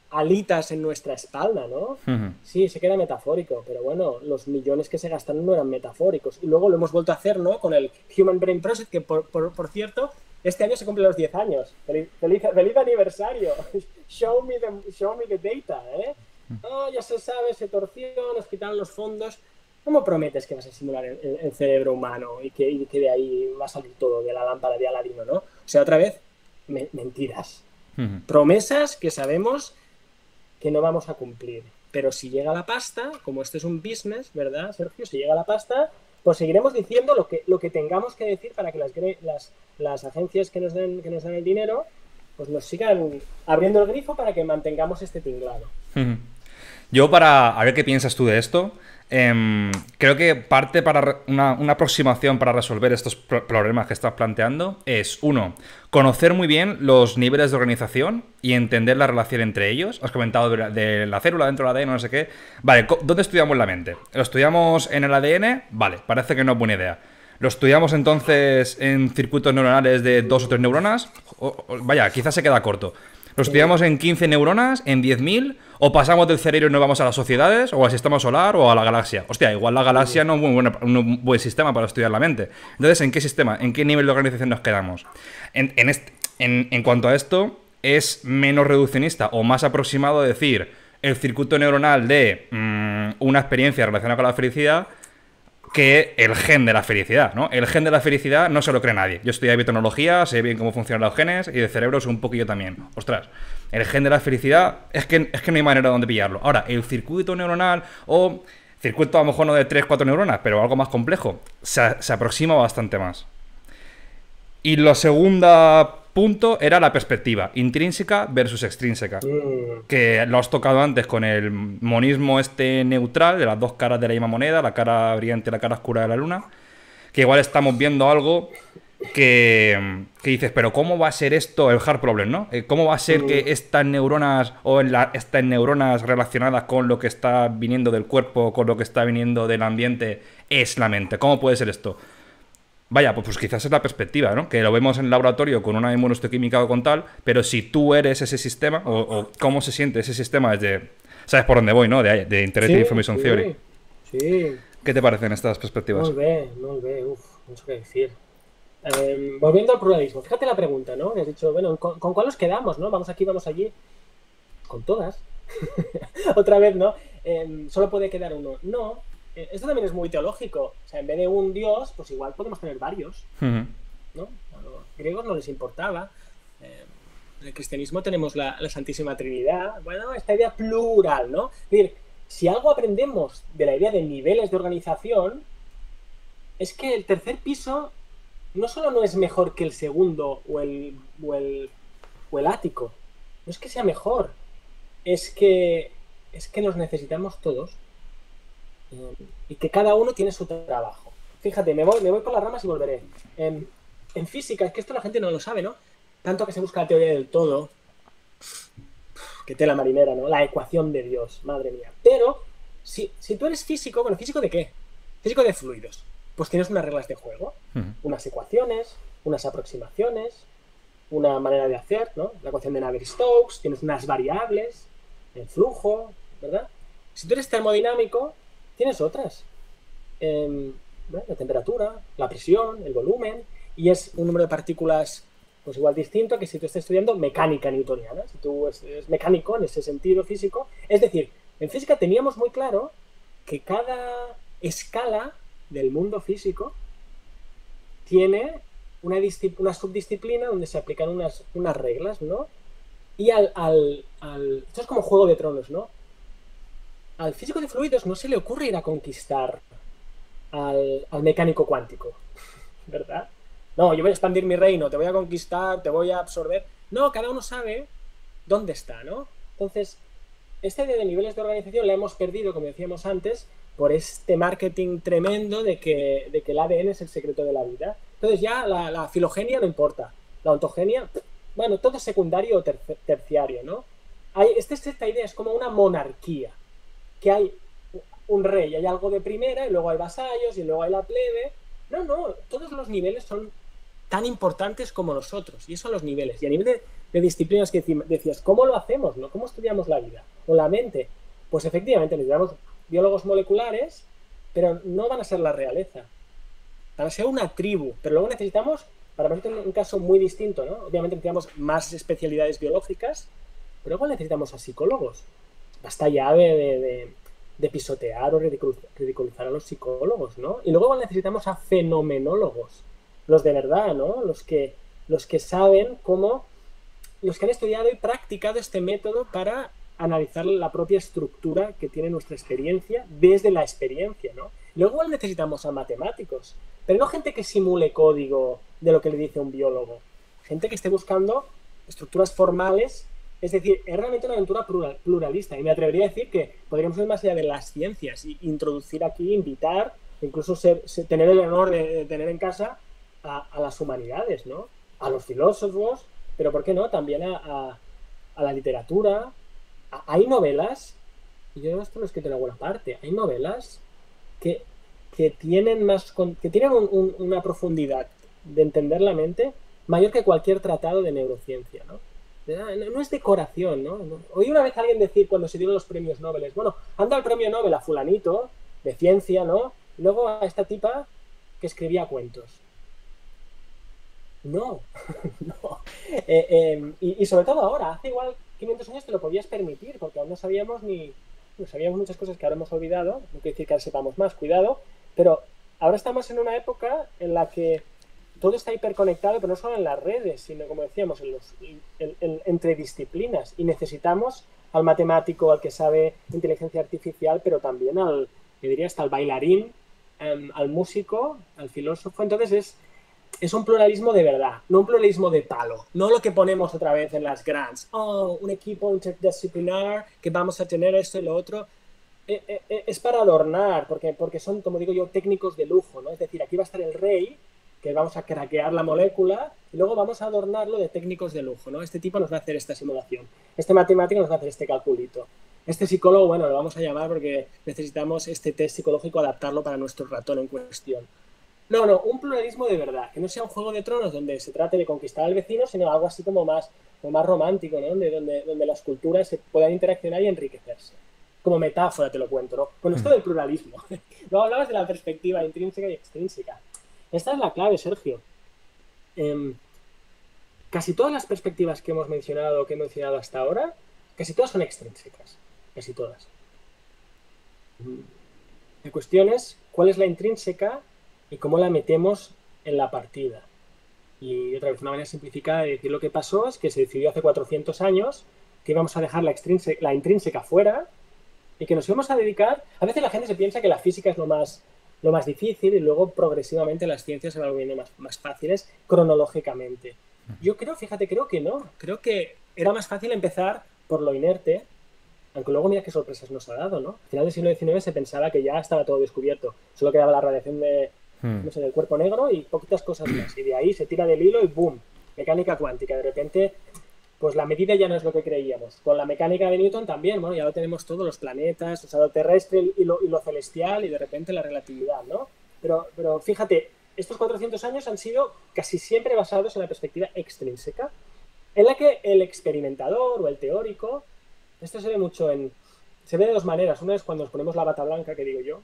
alitas en nuestra espalda, ¿no? Sí, sé que era metafórico, pero bueno, los millones que se gastaron no eran metafóricos. Y luego lo hemos vuelto a hacer, ¿no? Con el Human Brain Project, que por cierto, este año se cumplen los 10 años. ¡Feliz aniversario! Show me the data, ¿eh? Oh, ya se sabe, se torció, nos quitaron los fondos. ¿Cómo prometes que vas a simular el cerebro humano y que de ahí va a salir todo, de la lámpara de Aladino, ¿no? O sea, otra vez, mentiras. Promesas que sabemos que no vamos a cumplir. Pero si llega la pasta, como este es un business, ¿verdad, Sergio? Si llega la pasta, pues seguiremos diciendo lo que tengamos que decir para que las agencias que nos dan el dinero pues nos sigan abriendo el grifo para que mantengamos este tinglado. Yo, a ver qué piensas tú de esto, creo que parte para una aproximación para resolver estos problemas que estás planteando es, uno, conocer muy bien los niveles de organización y entender la relación entre ellos. Has comentado de la célula dentro del ADN, no sé qué. Vale, ¿dónde estudiamos la mente? ¿Lo estudiamos en el ADN? Vale, parece que no es buena idea. ¿Lo estudiamos entonces en circuitos neuronales de 2 o 3 neuronas? Vaya, quizás se queda corto. ¿Lo estudiamos en 15 neuronas? ¿En 10.000? ¿O pasamos del cerebro y nos vamos a las sociedades? ¿O al sistema solar? ¿O a la galaxia? Hostia, igual la galaxia no es un buen sistema para estudiar la mente. Entonces, ¿en qué sistema? ¿En qué nivel de organización nos quedamos? En cuanto a esto, es menos reduccionista o más aproximado decir el circuito neuronal de una experiencia relacionada con la felicidad que el gen de la felicidad, ¿no? El gen de la felicidad no se lo cree nadie. Yo estudié biotecnología, sé bien cómo funcionan los genes y de cerebro sé un poquillo también. Ostras, el gen de la felicidad es que no hay manera de dónde pillarlo. Ahora, el circuito neuronal o circuito a lo mejor no de 3-4 neuronas, pero algo más complejo, se aproxima bastante más. Y la segunda punto era la perspectiva, intrínseca versus extrínseca. Que lo has tocado antes con el monismo neutral, de las dos caras de la misma moneda, la cara brillante y la cara oscura de la luna. Que igual estamos viendo algo que dices, pero ¿cómo va a ser esto el hard problem, ¿no? ¿Cómo va a ser que estas neuronas o estas neuronas relacionadas con lo que está viniendo del cuerpo, con lo que está viniendo del ambiente, es la mente? ¿Cómo puede ser esto? Vaya, pues quizás es la perspectiva, ¿no? Que lo vemos en el laboratorio con una inmunohistoquímica o con tal, pero si tú eres ese sistema, o cómo se siente ese sistema desde... ¿Sabes por dónde voy, no? De Interactive Information Theory. Sí. ¿Qué te parecen estas perspectivas? Muy bien, mucho que decir. Volviendo al pluralismo, fíjate la pregunta, ¿no? Me has dicho, bueno, ¿con cuál nos quedamos, no? Vamos aquí, vamos allí. Con todas. Otra vez, ¿no? Solo puede quedar uno. No. Esto también es muy teológico. O sea, en vez de un dios, pues igual podemos tener varios. ¿No? A los griegos no les importaba. En el cristianismo tenemos la Santísima Trinidad. Bueno, esta idea plural, ¿no? Es decir, si algo aprendemos de la idea de niveles de organización, es que el tercer piso no solo no es mejor que el segundo o el ático. No es que sea mejor. Es que nos necesitamos todos. Y que cada uno tiene su trabajo. Fíjate, me voy por las ramas y volveré. En física, es que esto la gente no lo sabe, ¿no? Tanto que se busca la teoría del todo. Que tela marinera, ¿no? La ecuación de Dios, madre mía. Pero, si tú eres físico, bueno, ¿físico de qué? Físico de fluidos. Pues tienes unas reglas de juego, unas ecuaciones, unas aproximaciones, una manera de hacer, ¿no? La ecuación de Navier-Stokes, tienes unas variables, el flujo, ¿verdad? Si tú eres termodinámico, tienes otras. La temperatura, la presión, el volumen, y es un número de partículas pues igual distinto que si tú estás estudiando mecánica newtoniana, si tú eres mecánico en ese sentido físico. Es decir, en física teníamos muy claro que cada escala del mundo físico tiene una subdisciplina donde se aplican unas reglas, ¿no? Y esto es como Juego de Tronos, ¿no? Al físico de fluidos no se le ocurre ir a conquistar al mecánico cuántico, ¿verdad? No, yo voy a expandir mi reino, te voy a conquistar, te voy a absorber. No, cada uno sabe dónde está, ¿no? Entonces, esta idea de niveles de organización la hemos perdido, como decíamos antes, por este marketing tremendo de que el ADN es el secreto de la vida. Entonces ya la filogenia no importa, la ontogenia, bueno, todo es secundario o terciario, ¿no? Esta idea es como una monarquía, que hay un rey, hay algo de primera, y luego hay vasallos, y luego hay la plebe. No, todos los niveles son tan importantes como nosotros, y esos son los niveles. Y a nivel de disciplinas que decías, ¿cómo lo hacemos, no? ¿Cómo estudiamos la vida o la mente? Pues efectivamente necesitamos biólogos moleculares, pero no van a ser la realeza, van a ser una tribu. Pero luego necesitamos, para nosotros un caso muy distinto, ¿no? Obviamente necesitamos más especialidades biológicas, pero luego necesitamos a psicólogos, basta ya de pisotear o ridiculizar a los psicólogos, ¿no? Y luego necesitamos a fenomenólogos, los de verdad, ¿no? Los que saben cómo, los que han estudiado y practicado este método para analizar la propia estructura que tiene nuestra experiencia desde la experiencia, ¿no? Luego igual necesitamos a matemáticos, pero no gente que simule código de lo que le dice un biólogo, gente que esté buscando estructuras formales. Es decir, es realmente una aventura pluralista y me atrevería a decir que podríamos ir más allá de las ciencias y introducir aquí, invitar, incluso tener el honor de tener en casa a las humanidades, ¿no? A los filósofos, pero ¿por qué no? También a la literatura. Hay novelas, y yo esto lo he escrito en alguna parte, hay novelas que tienen una profundidad de entender la mente mayor que cualquier tratado de neurociencia, ¿no? No es decoración, ¿no? Oí una vez a alguien decir cuando se dieron los premios Nobel, bueno, anda el premio Nobel a fulanito de ciencia, ¿no? Y luego a esta tipa que escribía cuentos. No, no. Y sobre todo ahora, hace igual 500 años te lo podías permitir, porque aún no sabíamos muchas cosas que ahora hemos olvidado, no quiere decir que ahora sepamos más, cuidado, pero ahora estamos en una época en la que todo está hiperconectado, pero no solo en las redes, sino, como decíamos, entre disciplinas. Y necesitamos al matemático, al que sabe inteligencia artificial, pero también yo diría hasta al bailarín, al músico, al filósofo. Entonces es un pluralismo de verdad, no un pluralismo de palo. No lo que ponemos otra vez en las grants. Oh, un equipo interdisciplinar, que vamos a tener esto y lo otro. Es para adornar, porque son, como digo yo, técnicos de lujo, ¿no? Es decir, aquí va a estar el rey, que vamos a craquear la molécula y luego vamos a adornarlo de técnicos de lujo, ¿no? Este tipo nos va a hacer esta simulación, este matemático nos va a hacer este calculito, este psicólogo, bueno, lo vamos a llamar porque necesitamos este test psicológico adaptarlo para nuestro ratón en cuestión. No, un pluralismo de verdad, que no sea un Juego de Tronos donde se trate de conquistar al vecino, sino algo así como más romántico, ¿no? Donde las culturas se puedan interaccionar y enriquecerse. Como metáfora te lo cuento, ¿no? Con esto del pluralismo. No hablabas de la perspectiva intrínseca y extrínseca. Esta es la clave, Sergio. Casi todas las perspectivas que hemos mencionado hasta ahora, casi todas son extrínsecas. Casi todas. La cuestión es cuál es la intrínseca y cómo la metemos en la partida. Y otra vez, una manera simplificada de decir lo que pasó es que se decidió hace 400 años que íbamos a dejar la intrínseca fuera y que nos íbamos a dedicar... A veces la gente se piensa que la física es lo más difícil y luego progresivamente las ciencias se van volviendo más fáciles cronológicamente. Yo creo que no. Creo que era más fácil empezar por lo inerte, aunque luego mira qué sorpresas nos ha dado, ¿no? Al final del siglo XIX se pensaba que ya estaba todo descubierto. Solo quedaba la radiación del cuerpo negro y poquitas cosas más. Y de ahí se tira del hilo y ¡boom! Mecánica cuántica. De repente, pues la medida ya no es lo que creíamos. Con la mecánica de Newton también, bueno, ya lo tenemos todos, los planetas, o sea, lo terrestre y lo celestial y de repente la relatividad, ¿no? Pero fíjate, estos 400 años han sido casi siempre basados en la perspectiva extrínseca, en la que el experimentador o el teórico, esto se ve mucho se ve de dos maneras. Una es cuando nos ponemos la bata blanca, que digo yo,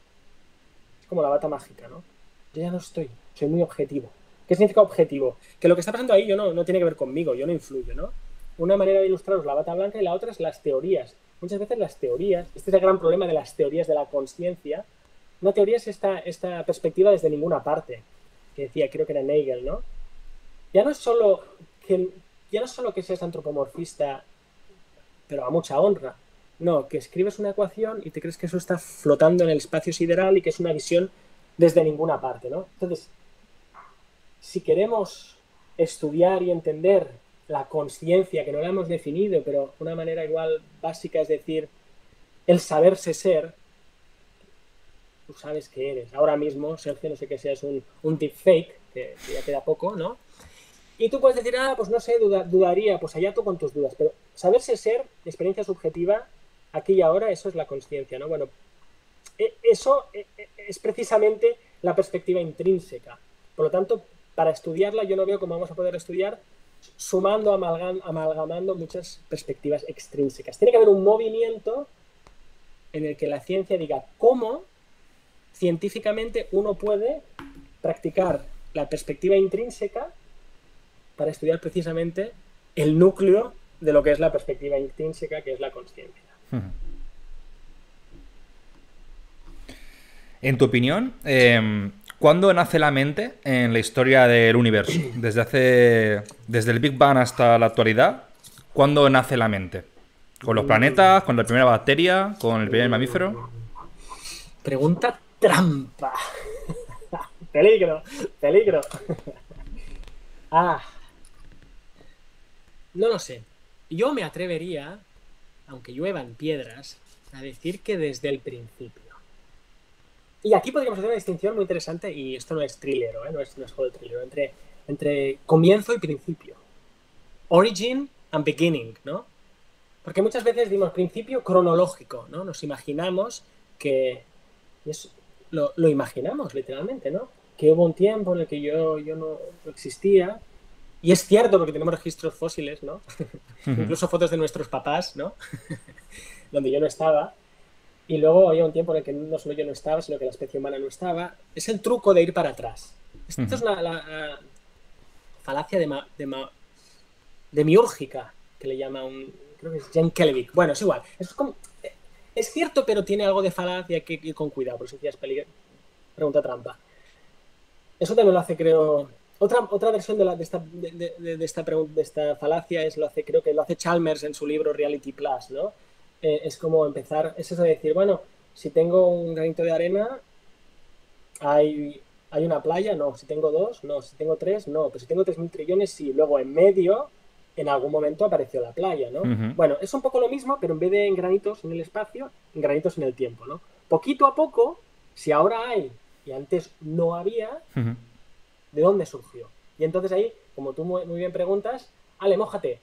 es como la bata mágica, ¿no? Yo ya no soy muy objetivo. ¿Qué significa objetivo? Que lo que está pasando ahí no tiene que ver conmigo, yo no influyo, ¿no? Una manera de ilustraros la bata blanca y la otra es las teorías. Muchas veces las teorías, este es el gran problema de las teorías de la consciencia. Una teoría es esta perspectiva desde ninguna parte, que decía, creo que era Nagel, ¿no? Ya no es solo que seas antropomorfista, pero a mucha honra. No, que escribes una ecuación y te crees que eso está flotando en el espacio sideral y que es una visión desde ninguna parte, ¿no? Entonces, si queremos estudiar y entender la consciencia, que no la hemos definido, pero una manera igual básica, es decir, el saberse ser, tú sabes que eres. Ahora mismo, Sergio, no sé que seas un deepfake, que ya queda poco, ¿no? Y tú puedes decir, pues no sé, dudaría, pues allá tú con tus dudas, pero saberse ser, experiencia subjetiva, aquí y ahora, eso es la consciencia, ¿no? Bueno, eso es precisamente la perspectiva intrínseca. Por lo tanto, para estudiarla yo no veo cómo vamos a poder estudiar sumando, amalgamando muchas perspectivas extrínsecas. Tiene que haber un movimiento en el que la ciencia diga cómo científicamente uno puede practicar la perspectiva intrínseca para estudiar precisamente el núcleo de lo que es la perspectiva intrínseca, que es la consciencia. En tu opinión, ¿cuándo nace la mente en la historia del universo? Desde el Big Bang hasta la actualidad, ¿cuándo nace la mente? ¿Con los planetas? ¿Con la primera bacteria? ¿Con el primer mamífero? Pregunta trampa. Peligro, peligro. Ah, no lo sé. Yo me atrevería, aunque lluevan piedras, a decir que desde el principio. Y aquí podríamos hacer una distinción muy interesante, y esto no es thriller, ¿eh? No es juego de thriller, entre comienzo y principio. Origin and beginning, ¿no? Porque muchas veces decimos principio cronológico, ¿no? Nos imaginamos que... lo imaginamos, literalmente, ¿no? Que hubo un tiempo en el que yo no existía. Y es cierto porque tenemos registros fósiles, ¿no? Incluso fotos de nuestros papás, ¿no? Donde yo no estaba. Y luego había un tiempo en el que no solo yo no estaba, sino que la especie humana no estaba. Es el truco de ir para atrás. Esto es la falacia demiúrgica, que le llama creo que es Jan Kelevich. Bueno, es igual. Es cierto, pero tiene algo de falacia, hay que ir con cuidado. Por eso decías pregunta trampa. Eso también lo hace, creo... Otra versión de esta falacia creo que lo hace Chalmers en su libro Reality Plus, ¿no? Es como empezar, es eso de decir, bueno, si tengo un granito de arena, hay una playa, no, si tengo dos, no, si tengo tres, no, pero si tengo 3.000 trillones, sí, luego en medio, en algún momento apareció la playa, ¿no? Bueno, es un poco lo mismo, pero en vez de en granitos en el espacio, en granitos en el tiempo, ¿no? Poquito a poco, si ahora hay y antes no había, ¿de dónde surgió? Y entonces ahí, como tú muy bien preguntas, Ale, mójate.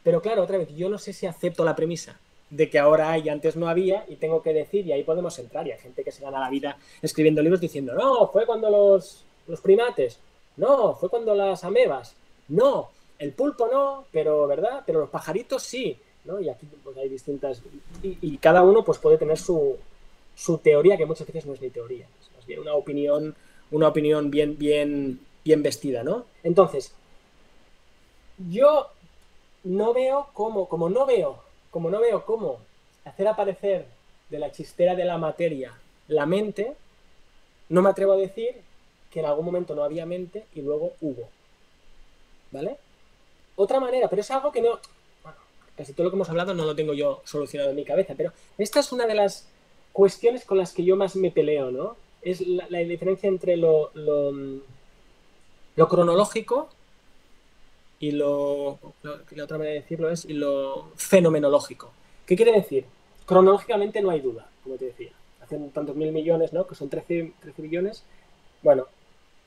Pero claro, otra vez, yo no sé si acepto la premisa de que ahora hay y antes no había, y tengo que decir, y ahí podemos entrar, y hay gente que se gana la vida escribiendo libros diciendo, no, fue cuando los primates, no, fue cuando las amebas, no, el pulpo no, pero ¿verdad? Pero los pajaritos sí, ¿no? Y aquí pues, hay distintas, y cada uno pues puede tener su teoría, que muchas veces no es ni teoría, es más bien una opinión bien vestida, ¿no? Entonces, yo no veo como no veo cómo hacer aparecer de la chistera de la materia la mente, no me atrevo a decir que en algún momento no había mente y luego hubo. ¿Vale? Otra manera, pero es algo que no... Bueno, casi todo lo que hemos hablado no lo tengo yo solucionado en mi cabeza, pero esta es una de las cuestiones con las que yo más me peleo, ¿no? Es la diferencia entre lo cronológico y la otra manera de decirlo es lo fenomenológico. ¿Qué quiere decir? Cronológicamente no hay duda, como te decía. Hace tantos mil millones, ¿no? Que son 13 billones. Bueno,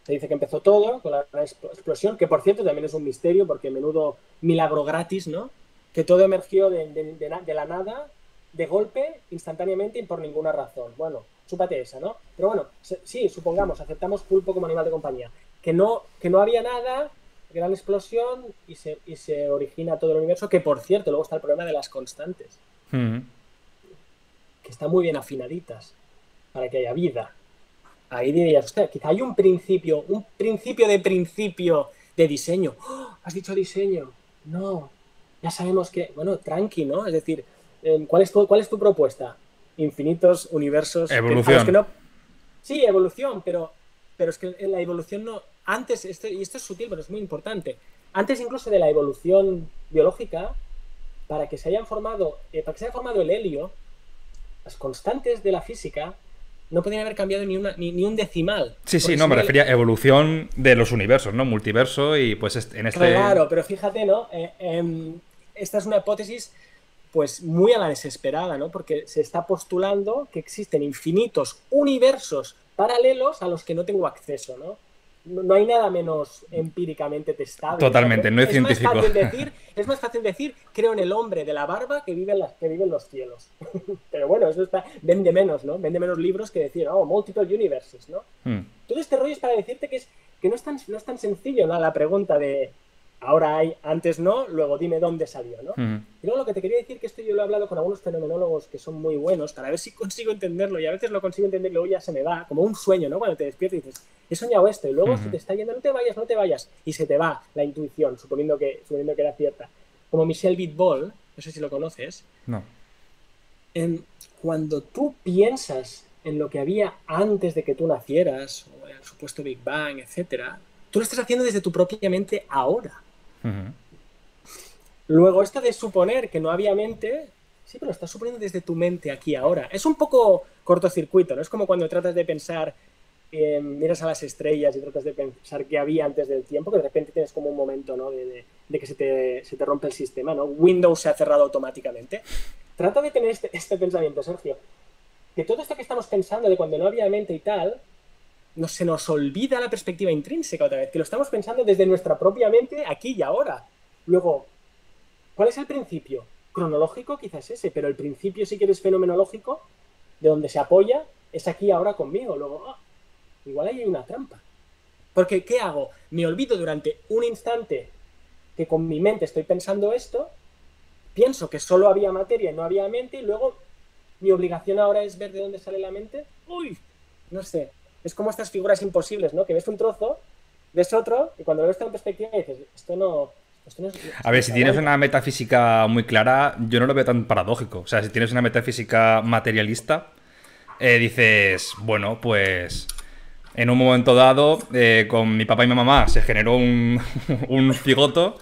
se dice que empezó todo con la explosión, que por cierto también es un misterio, porque menudo milagro gratis, ¿no? Que todo emergió de la nada, de golpe, instantáneamente y por ninguna razón. Bueno, chúpate esa, ¿no? Pero bueno, sí, supongamos, aceptamos pulpo como animal de compañía. Que no había nada, gran explosión y se origina todo el universo, que por cierto, luego está el problema de las constantes. Que están muy bien afinaditas para que haya vida. Ahí dirías, usted, quizá hay un principio de diseño. ¡Oh! ¿Has dicho diseño? No, ya sabemos que, bueno, tranqui, ¿no? Es decir, ¿cuál es tu propuesta? Infinitos universos. Evolución. Sí, evolución, pero es que en la evolución no... Antes, y esto es sutil, pero es muy importante, antes incluso de la evolución biológica, para que se haya formado el helio, las constantes de la física no podían haber cambiado ni un decimal. Sí, no, me refería a evolución de los universos, ¿no? Multiverso y pues en este... Claro, pero fíjate, ¿no? Esta es una hipótesis pues muy a la desesperada, ¿no? Porque se está postulando que existen infinitos universos paralelos a los que no tengo acceso, ¿no? No hay nada menos empíricamente testable. Totalmente, no es científico. Es más fácil decir, creo en el hombre de la barba que vive en los cielos. Pero bueno, eso vende menos, ¿no? Vende menos libros que decir, multiple universes, ¿no? Todo este rollo es para decirte que no es tan sencillo, ¿no? La pregunta de ahora hay, antes no, luego dime dónde salió, ¿no? Y luego lo que te quería decir, que esto yo lo he hablado con algunos fenomenólogos que son muy buenos, para ver si consigo entenderlo, y a veces lo consigo entender y luego ya se me va, como un sueño, ¿no? Cuando te despiertas y dices, he soñado esto, y luego se te está yendo, no te vayas, y se te va la intuición, suponiendo que era cierta. Como Michel Bitbol, no sé si lo conoces. No. Cuando tú piensas en lo que había antes de que tú nacieras, o el supuesto Big Bang, etcétera, tú lo estás haciendo desde tu propia mente ahora. Luego, esto de suponer que no había mente, sí, pero lo estás suponiendo desde tu mente aquí ahora. Es un poco cortocircuito, ¿no? Es como cuando tratas de pensar, miras a las estrellas y tratas de pensar qué había antes del tiempo, que de repente tienes como un momento, ¿no? de que se te rompe el sistema, ¿no? Windows se ha cerrado automáticamente. Trata de tener este pensamiento, Sergio, que todo esto que estamos pensando de cuando no había mente y tal, se nos olvida la perspectiva intrínseca otra vez, que lo estamos pensando desde nuestra propia mente aquí y ahora. Luego, ¿cuál es el principio? Cronológico quizás ese, pero el principio, si quieres, fenomenológico, de donde se apoya, es aquí ahora conmigo. Luego, igual ahí hay una trampa. Porque, ¿qué hago? Me olvido durante un instante que con mi mente estoy pensando esto, pienso que solo había materia y no había mente, y luego mi obligación ahora es ver de dónde sale la mente. ¡Uy! No sé. Es como estas figuras imposibles, ¿no? Que ves un trozo, ves otro, y cuando lo ves en perspectiva dices, esto no es... A ver, si tienes una metafísica muy clara, yo no lo veo tan paradójico. O sea, si tienes una metafísica materialista, dices, bueno, pues en un momento dado, con mi papá y mi mamá se generó un cigoto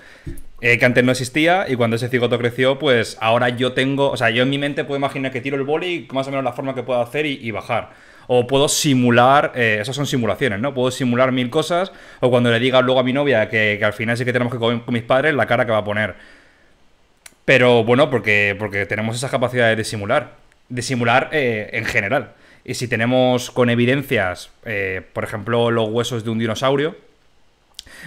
que antes no existía, y cuando ese cigoto creció, pues ahora yo tengo... O sea, yo en mi mente puedo imaginar que tiro el boli, más o menos la forma que puedo hacer y bajar. O puedo simular, esas son simulaciones, ¿no? Puedo simular 1000 cosas, o cuando le diga luego a mi novia que al final sí que tenemos que comer con mis padres, la cara que va a poner. Pero bueno, porque tenemos esas capacidades de simular. De simular en general. Y si tenemos con evidencias, por ejemplo, los huesos de un dinosaurio,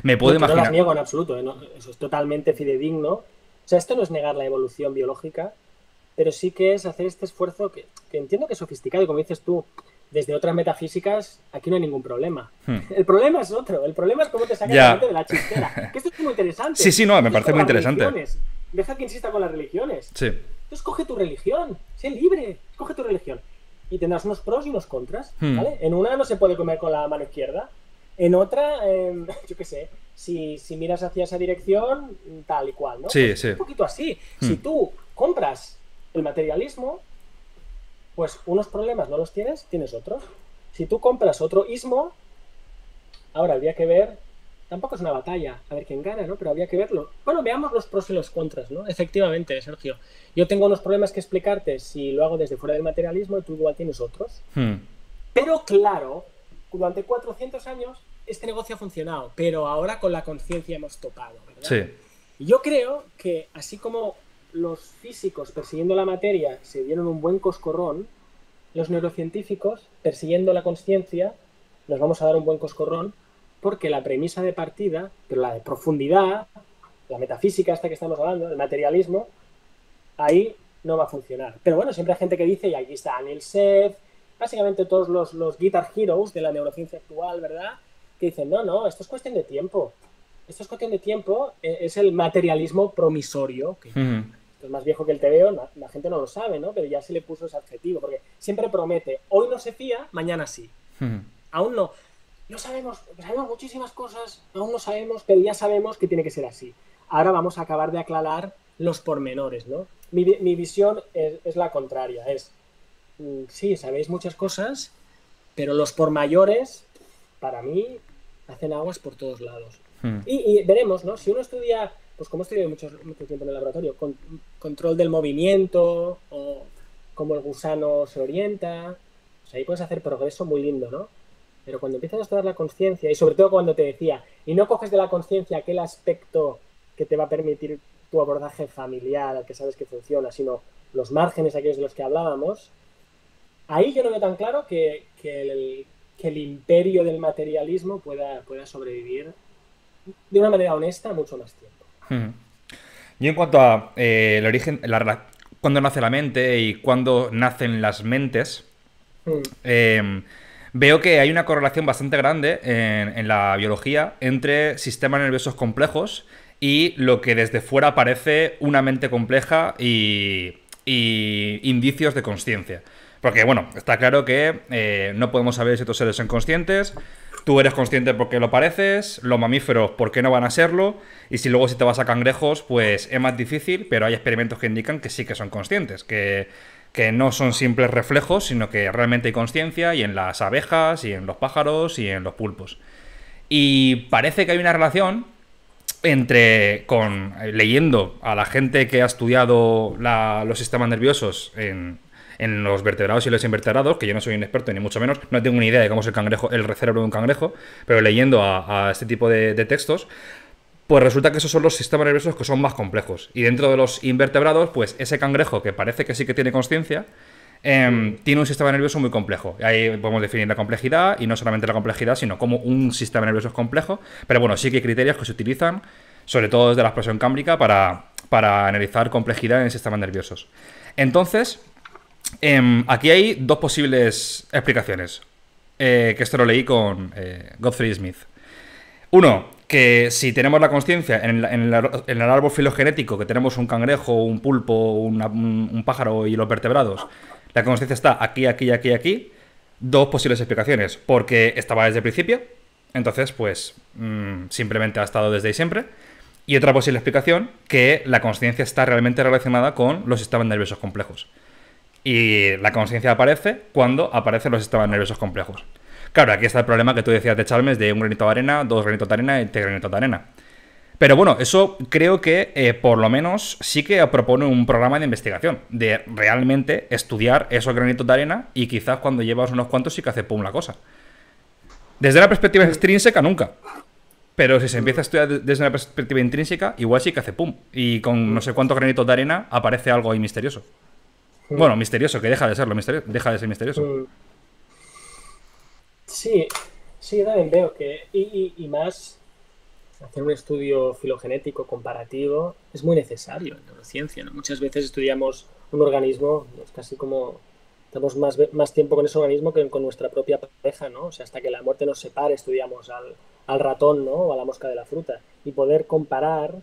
me puedo imaginar... No las niego en absoluto, ¿eh? No, eso es totalmente fidedigno. O sea, esto no es negar la evolución biológica, pero sí que es hacer este esfuerzo que entiendo que es sofisticado, y como dices tú, desde otras metafísicas, aquí no hay ningún problema. El problema es otro. El problema es cómo te sacas la mente de la chistera. Que esto es muy interesante. Sí, no, me parece muy interesante. Deja que insista con las religiones. Sí. Tú escoge tu religión. Sé libre. Escoge tu religión. Y tendrás unos pros y unos contras. ¿Vale? En una no se puede comer con la mano izquierda. En otra, yo qué sé, si miras hacia esa dirección, tal y cual, ¿no? Sí, pues sí. Un poquito así. Si tú compras el materialismo, pues unos problemas no los tienes otros. Si tú compras otro ismo, ahora habría que ver, tampoco es una batalla, a ver quién gana, ¿no? Pero habría que verlo. Bueno, veamos los pros y los contras, ¿no? Efectivamente, Sergio. Yo tengo unos problemas que explicarte si lo hago desde fuera del materialismo, y tú igual tienes otros. Pero claro, durante 400 años este negocio ha funcionado, pero ahora con la conciencia hemos topado, ¿verdad? Sí. Yo creo que así como los físicos persiguiendo la materia se dieron un buen coscorrón, los neurocientíficos persiguiendo la consciencia nos vamos a dar un buen coscorrón, porque la premisa de partida, pero la de profundidad, la metafísica esta que estamos hablando, el materialismo, ahí no va a funcionar. Pero bueno, siempre hay gente que dice, y aquí está Anil Seth, básicamente todos los Guitar Heroes de la neurociencia actual, ¿verdad? Que dicen, no, esto es cuestión de tiempo. Esto es cuestión de tiempo, es el materialismo promisorio, que es más viejo que el TVO, la gente no lo sabe, ¿no? Pero ya se le puso ese adjetivo, porque siempre promete, hoy no se fía, mañana sí. Aún no. No sabemos muchísimas cosas, aún no sabemos, pero ya sabemos que tiene que ser así. Ahora vamos a acabar de aclarar los pormenores, ¿no? Mi visión es la contraria, sí, sabéis muchas cosas, pero los por mayores, para mí, hacen aguas por todos lados. Y veremos, ¿no? Si uno estudia, pues como he estudiado mucho tiempo en el laboratorio, control del movimiento, o cómo el gusano se orienta, pues ahí puedes hacer progreso muy lindo, ¿no? Pero cuando empiezas a estudiar la conciencia, y sobre todo cuando te decía, y no coges de la conciencia aquel aspecto que te va a permitir tu abordaje familiar, al que sabes que funciona, sino los márgenes aquellos de los que hablábamos, ahí yo no veo tan claro que el imperio del materialismo pueda sobrevivir de una manera honesta mucho más tiempo. Yo en cuanto a el origen, cuándo nace la mente y cuándo nacen las mentes, veo que hay una correlación bastante grande en la biología entre sistemas nerviosos complejos y lo que desde fuera parece una mente compleja y indicios de consciencia. Porque, bueno, está claro que no podemos saber si estos seres son conscientes. Tú eres consciente porque lo pareces, los mamíferos porque no van a serlo, y si luego si te vas a cangrejos, pues es más difícil, pero hay experimentos que indican que sí que son conscientes, que que no son simples reflejos, sino que realmente hay conciencia, y en las abejas, y en los pájaros, y en los pulpos. Y parece que hay una relación leyendo a la gente que ha estudiado los sistemas nerviosos en los vertebrados y los invertebrados, que yo no soy un experto ni mucho menos, no tengo ni idea de cómo es el cerebro de un cangrejo, pero leyendo a este tipo de textos, pues resulta que esos son los sistemas nerviosos que son más complejos. Y dentro de los invertebrados, pues ese cangrejo, que parece que sí que tiene conciencia, tiene un sistema nervioso muy complejo. Ahí podemos definir la complejidad, y no solamente la complejidad, sino como un sistema nervioso es complejo. Pero bueno, sí que hay criterios que se utilizan, sobre todo desde la explosión cámbrica, para analizar complejidad en sistemas nerviosos. Entonces, aquí hay dos posibles explicaciones, que esto lo leí con Gottfried Smith. Uno, que si tenemos la consciencia en el árbol filogenético, que tenemos un cangrejo, un pulpo, un pájaro y los vertebrados, la consciencia está aquí, aquí, aquí, aquí. Dos posibles explicaciones. Porque estaba desde el principio, entonces pues simplemente ha estado desde ahí siempre. Y otra posible explicación, que la consciencia está realmente relacionada con los sistemas nerviosos complejos. Y la consciencia aparece cuando aparecen los sistemas nerviosos complejos. Claro, aquí está el problema que tú decías de Chalmers, de un granito de arena, dos granitos de arena y tres granitos de arena. Pero bueno, eso creo que por lo menos sí que propone un programa de investigación, de realmente estudiar esos granitos de arena, y quizás cuando llevas unos cuantos sí que hace pum la cosa. Desde una perspectiva extrínseca, nunca. Pero si se empieza a estudiar desde una perspectiva intrínseca, igual sí que hace pum. Y con no sé cuántos granitos de arena aparece algo ahí misterioso. Bueno, misterioso, que deja de serlo, deja de ser misterioso. Sí, yo también veo que, y más, hacer un estudio filogenético comparativo es muy necesario en neurociencia, ¿no? Muchas veces estudiamos un organismo, es casi como estamos más tiempo con ese organismo que con nuestra propia pareja, ¿no? O sea, hasta que la muerte nos separe estudiamos al ratón, ¿no? O a la mosca de la fruta. Y poder comparar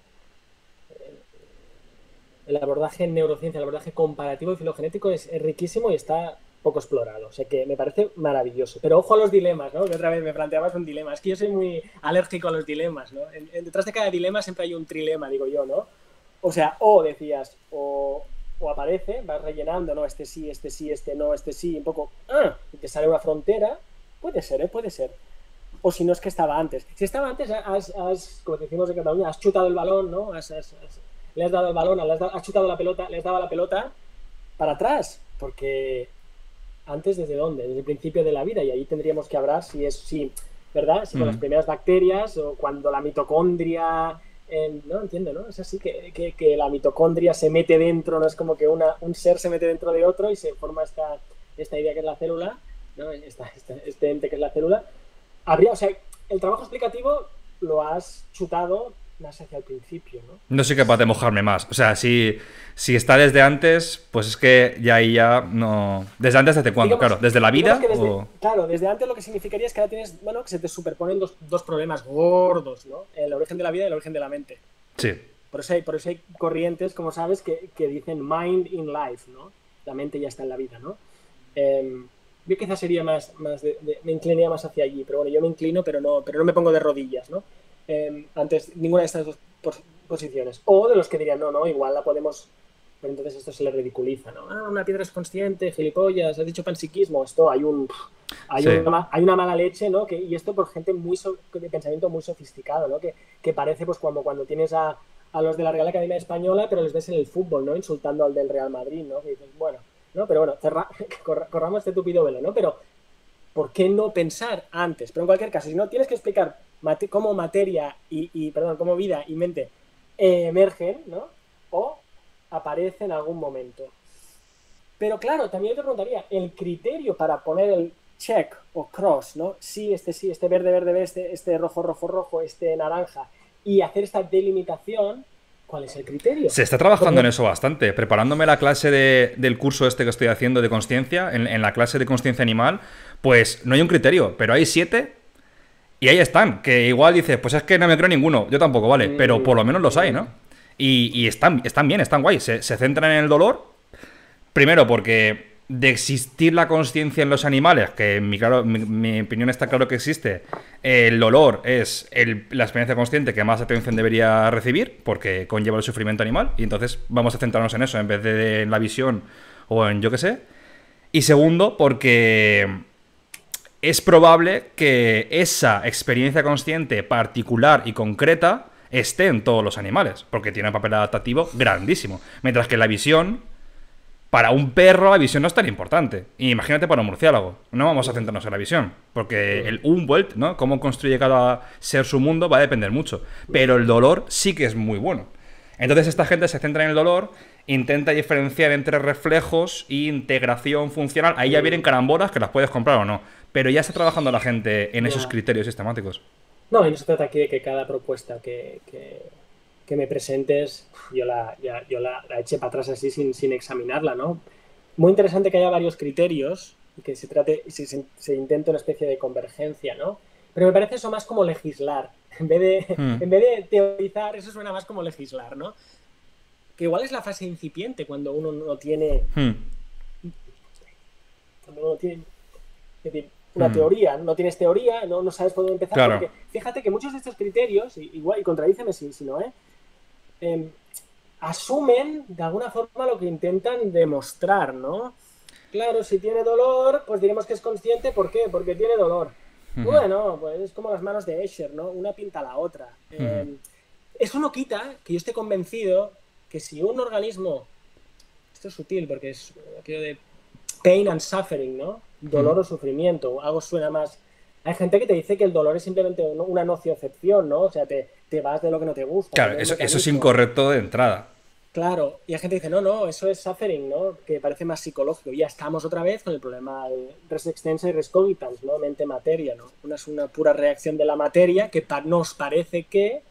el abordaje en neurociencia, el abordaje comparativo y filogenético es riquísimo y está poco explorado. O sea que me parece maravilloso. Pero ojo a los dilemas, ¿no? Que otra vez me planteabas un dilema. Es que yo soy muy alérgico a los dilemas, ¿no? Detrás de cada dilema siempre hay un trilema, digo yo, ¿no? O sea, decías, o aparece, vas rellenando, ¿no? Este sí, este no, este sí, un poco, y te sale una frontera. Puede ser, puede ser. O si no, es que estaba antes. Si estaba antes, como decimos en Cataluña, has chutado el balón, ¿no? Le has dado el balón, has chutado la pelota, le has dado la pelota para atrás. Porque antes, ¿desde dónde? Desde el principio de la vida. Y ahí tendríamos que hablar ¿verdad? Si con las primeras bacterias, o cuando la mitocondria... no entiendo, ¿no? Es así que la mitocondria se mete dentro, no es como que un ser se mete dentro de otro y se forma esta idea que es la célula, ¿no? Este ente que es la célula. O sea, el trabajo explicativo lo has chutado más hacia el principio, ¿no? No soy capaz de mojarme más. O sea, si está desde antes, pues es que ya no... ¿Desde antes desde cuándo? Claro, ¿desde la vida? Claro, desde antes lo que significaría es que ahora tienes, que se te superponen dos problemas gordos, ¿no? El origen de la vida y el origen de la mente. Sí. Por eso hay corrientes, como sabes, que dicen mind in life, ¿no? La mente ya está en la vida, ¿no? Yo quizás sería me inclinaría más hacia allí, pero bueno, yo me inclino, pero no me pongo de rodillas, ¿no? Antes ninguna de estas dos posiciones. O de los que dirían, no, igual la podemos... Pero entonces esto se le ridiculiza, ¿no? Una piedra es consciente, gilipollas, has dicho panpsiquismo. Esto hay una mala leche, ¿no? Y esto por gente de pensamiento muy sofisticado, ¿no? Que parece pues cuando tienes a los de la Real Academia Española, pero les ves en el fútbol, ¿no? Insultando al del Real Madrid, ¿no? Que dices, bueno, ¿no? Pero bueno, corramos este tupido velo, ¿no? Pero ¿por qué no pensar antes? Pero en cualquier caso, si no tienes que explicar cómo materia cómo vida y mente emergen, ¿no? O aparecen en algún momento. Pero claro, también te preguntaría, el criterio para poner el check o cross, ¿no? Sí, este verde, este rojo, este naranja, y hacer esta delimitación, ¿cuál es el criterio? Se está trabajando en eso bastante. Preparándome la clase del curso que estoy haciendo de consciencia, en la clase de consciencia animal, pues no hay un criterio, pero hay 7 y ahí están. Que igual dices, pues es que no me creo ninguno. Yo tampoco, vale, pero por lo menos los hay, ¿no? Y están bien, están guay. Se centran en el dolor, primero porque de existir la consciencia en los animales, que en mi opinión está claro que existe, el dolor es la experiencia consciente que más atención debería recibir, porque conlleva el sufrimiento animal, y entonces vamos a centrarnos en eso en vez de en la visión o en yo qué sé. Y segundo, porque es probable que esa experiencia consciente particular y concreta esté en todos los animales, porque tiene un papel adaptativo grandísimo. Mientras que la visión, para un perro, la visión no es tan importante. Y imagínate para un murciélago. No vamos a centrarnos en la visión, porque el Umwelt, ¿no? Cómo construye cada ser su mundo, va a depender mucho. Pero el dolor sí que es muy bueno. Entonces esta gente se centra en el dolor, intenta diferenciar entre reflejos e integración funcional. Ahí ya vienen carambolas que las puedes comprar o no. Pero ya está trabajando la gente en esos criterios sistemáticos. No, y no se trata aquí de que cada propuesta que me presentes, yo la eche para atrás así sin examinarla, ¿no? Muy interesante que haya varios criterios y que se intente una especie de convergencia, ¿no? Pero me parece eso más como legislar. En vez de teorizar, eso suena más como legislar, ¿no? Que igual es la fase incipiente cuando uno no tiene... Cuando uno tiene... Es decir, una teoría, no tienes teoría, no sabes por dónde empezar. Claro. Porque fíjate que muchos de estos criterios, igual, y contradíceme si no, asumen de alguna forma lo que intentan demostrar, ¿no? Claro, si tiene dolor, pues diremos que es consciente. ¿Por qué? Porque tiene dolor. Bueno, pues es como las manos de Escher, ¿no? Una pinta a la otra. Eso no quita que yo esté convencido que si un organismo... Esto es sutil porque es aquello de pain and suffering, ¿no? Dolor o sufrimiento. Algo suena más... Hay gente que te dice que el dolor es simplemente una nociocepción, ¿no? O sea, te vas de lo que no te gusta. Claro, eso es incorrecto de entrada. Claro, y hay gente que dice, no, eso es suffering, ¿no? Que parece más psicológico. Y ya estamos otra vez con el problema de res extensa y res cogitans, ¿no? Mente-materia, ¿no? Una es una pura reacción de la materia que nos parece que...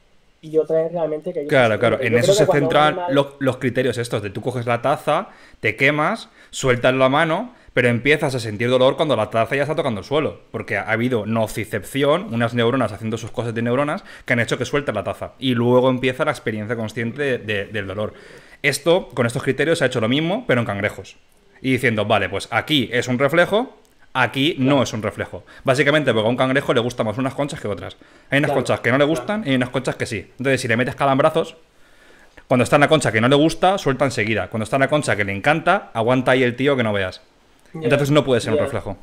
Y otra es realmente que... Claro. En eso se centran los criterios estos, de tú coges la taza, te quemas, sueltas la mano, pero empiezas a sentir dolor cuando la taza ya está tocando el suelo. Porque ha habido nocicepción, unas neuronas haciendo sus cosas de neuronas, que han hecho que sueltes la taza. Y luego empieza la experiencia consciente del dolor. Con estos criterios se ha hecho lo mismo, pero en cangrejos. Y diciendo, vale, pues aquí es un reflejo... Aquí no es un reflejo. Básicamente porque a un cangrejo le gustan más unas conchas que otras. Hay unas conchas que no le gustan y hay unas conchas que sí. Entonces, si le metes calambrazos, cuando está en la concha que no le gusta, suelta enseguida. Cuando está en la concha que le encanta, aguanta ahí el tío que no veas. Entonces no puede ser un reflejo.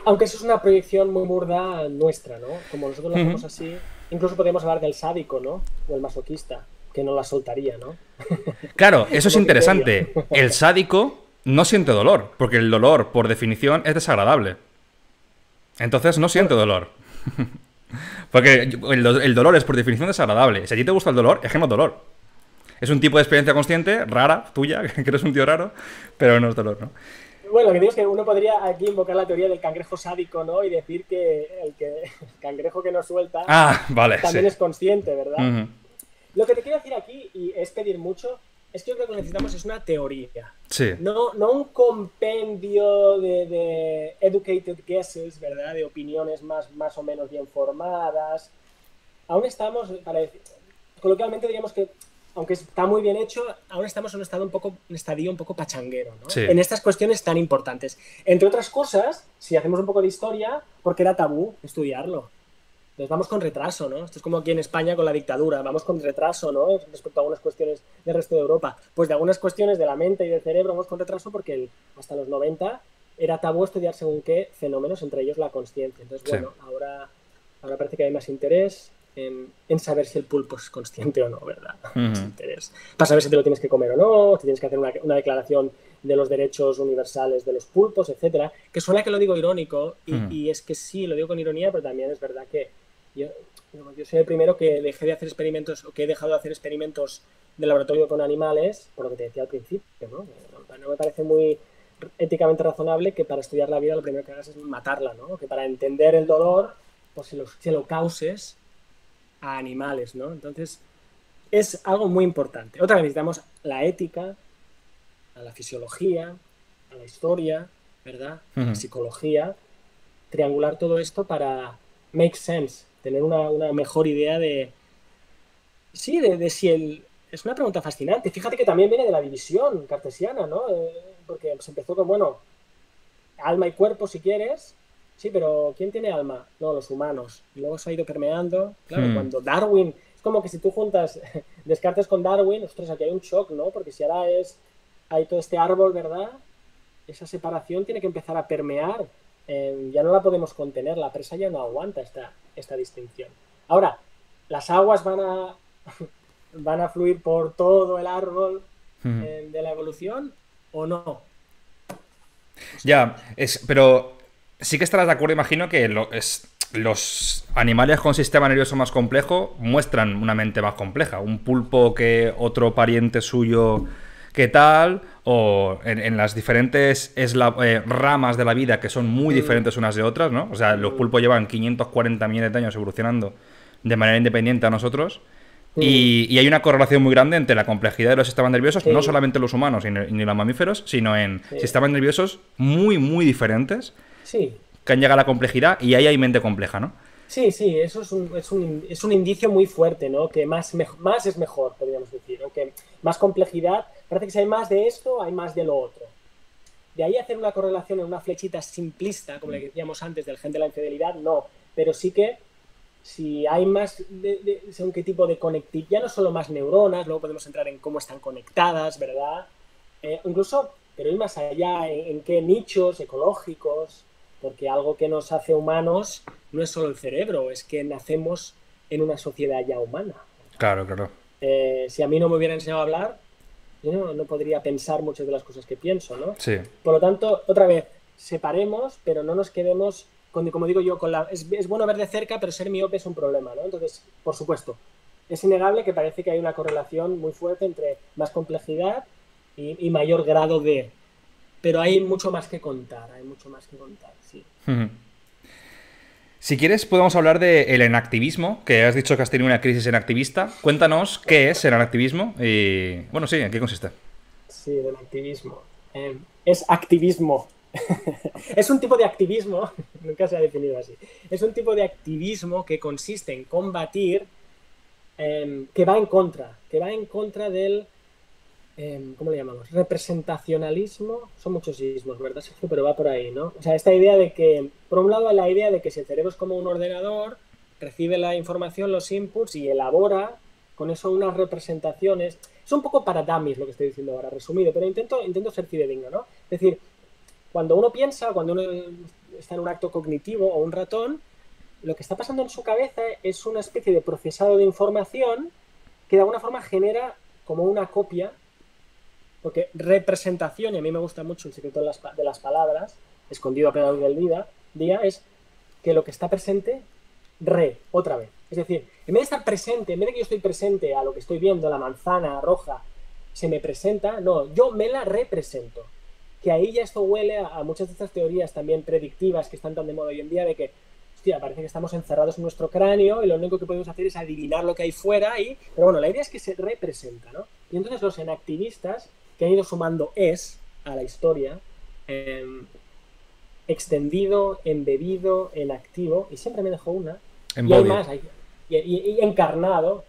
Aunque eso es una proyección muy burda nuestra, ¿no? Como nosotros lo hacemos así, incluso podríamos hablar del sádico, ¿no? O el masoquista, que no la soltaría, ¿no? Claro, eso es interesante. El sádico... no siente dolor, porque el dolor, por definición, es desagradable. Entonces no siente dolor. Porque el dolor es, por definición, desagradable. Si a ti te gusta el dolor, es que no es dolor. Es un tipo de experiencia consciente, rara, tuya, que eres un tío raro, pero no es dolor, ¿no? Bueno, lo que digo es que uno podría aquí invocar la teoría del cangrejo sádico, ¿no? Y decir que el cangrejo que no suelta también es consciente, ¿verdad? Lo que te quiero decir aquí, y es pedir mucho... Es que yo creo que lo que necesitamos es una teoría. Sí. No un compendio de educated guesses, ¿verdad? De opiniones más o menos bien formadas. Aún estamos, coloquialmente diríamos que, aunque está muy bien hecho, aún estamos en un estadio un poco pachanguero, ¿no? Sí. En estas cuestiones tan importantes. Entre otras cosas, si hacemos un poco de historia, porque era tabú estudiarlo. Entonces vamos con retraso, ¿no? Esto es como aquí en España con la dictadura, vamos con retraso, ¿no? Respecto a algunas cuestiones del resto de Europa. Pues de algunas cuestiones de la mente y del cerebro vamos con retraso porque hasta los 90 era tabú estudiar según qué fenómenos, entre ellos la consciencia. Entonces, bueno, ahora parece que hay más interés en saber si el pulpo es consciente o no, ¿verdad? Más interés. Para saber si te lo tienes que comer o no, si tienes que hacer una declaración de los derechos universales de los pulpos, etcétera. Que suena que lo digo irónico, y es que sí, lo digo con ironía, pero también es verdad que yo soy el primero que dejé de hacer experimentos, o que he dejado de hacer experimentos de laboratorio con animales, por lo que te decía al principio, ¿no? No me parece muy éticamente razonable que para estudiar la vida lo primero que hagas es matarla, ¿no? Que para entender el dolor, pues se lo causes a animales, ¿no? Entonces, es algo muy importante. Otra vez necesitamos la ética, a la fisiología, a la historia, ¿verdad? A la psicología, triangular todo esto para make sense, tener una mejor idea de si es una pregunta fascinante. Fíjate que también viene de la división cartesiana, ¿no? Porque se empezó con, bueno, alma y cuerpo si quieres, sí, pero ¿quién tiene alma? No, los humanos. Y luego se ha ido permeando, claro, cuando Darwin, es como que si tú juntas Descartes con Darwin, ostras, aquí hay un shock, ¿no? Porque si ahora es hay todo este árbol, ¿verdad? Esa separación tiene que empezar a permear. Ya no la podemos contener, la presa ya no aguanta esta distinción. Ahora, las aguas van a fluir por todo el árbol de la evolución o no. Ya, pero sí que estarás de acuerdo, imagino, que los animales con sistema nervioso más complejo muestran una mente más compleja. Un pulpo que otro pariente suyo que tal, o en las diferentes ramas de la vida que son muy diferentes unas de otras, ¿no? O sea, los pulpos llevan 540 millones de años evolucionando de manera independiente a nosotros. Y hay una correlación muy grande entre la complejidad de los sistemas nerviosos, no solamente los humanos ni los mamíferos, sino en sistemas nerviosos muy, muy diferentes que han llegado a la complejidad, y ahí hay mente compleja, ¿no? Sí, eso es un indicio muy fuerte, ¿no? Que más es mejor, podríamos decir, ¿no? Que más complejidad, parece que si hay más de esto, hay más de lo otro. De ahí hacer una correlación en una flechita simplista, como le decíamos antes, del gen de la infidelidad, no. Pero sí que si hay más según qué tipo de conectividad, ya no solo más neuronas, luego podemos entrar en cómo están conectadas, ¿verdad? Incluso, pero ir más allá, en qué nichos ecológicos, porque algo que nos hace humanos no es solo el cerebro, es que nacemos en una sociedad ya humana. Claro, claro. Si a mí no me hubiera enseñado a hablar, yo no podría pensar muchas de las cosas que pienso, ¿no? Sí. Por lo tanto, otra vez, separemos, pero no nos quedemos, como digo yo, es bueno ver de cerca, pero ser miope es un problema, ¿no? Entonces, por supuesto, es innegable que parece que hay una correlación muy fuerte entre más complejidad y mayor grado de... Pero hay mucho más que contar, sí. Si quieres, podemos hablar del enactivismo, que has dicho que has tenido una crisis enactivista. Cuéntanos qué es el enactivismo y, bueno, sí, ¿en qué consiste? Sí, el enactivismo. Es activismo. Es un tipo de activismo, nunca se ha definido así, es un tipo de activismo que consiste en combatir, que va en contra del... ¿cómo le llamamos? Representacionalismo. Son muchos ismos, ¿verdad, Sergio? Pero va por ahí, ¿no? O sea, esta idea de que, por un lado, la idea de que si el cerebro es como un ordenador, recibe la información, los inputs y elabora con eso unas representaciones. Es un poco para dummies lo que estoy diciendo ahora, resumido, pero intento ser fidedigno, ¿no? Es decir, cuando uno piensa, cuando uno está en un acto cognitivo o un ratón, lo que está pasando en su cabeza es una especie de procesado de información que de alguna forma genera como una copia. Porque representación, y a mí me gusta mucho el secreto de las palabras, escondido a plena luz del día, es que lo que está presente, otra vez. Es decir, en vez de estar presente, en vez de que yo estoy presente a lo que estoy viendo, la manzana roja, se me presenta, no, yo me la represento. Que ahí ya esto huele a muchas de estas teorías también predictivas que están tan de moda hoy en día, de que, hostia, parece que estamos encerrados en nuestro cráneo y lo único que podemos hacer es adivinar lo que hay fuera, pero bueno, la idea es que se representa, ¿no? Y entonces los enactivistas que han ido sumando a la historia, extendido, embebido, en activo, y siempre me dejo una, y hay más, y encarnado,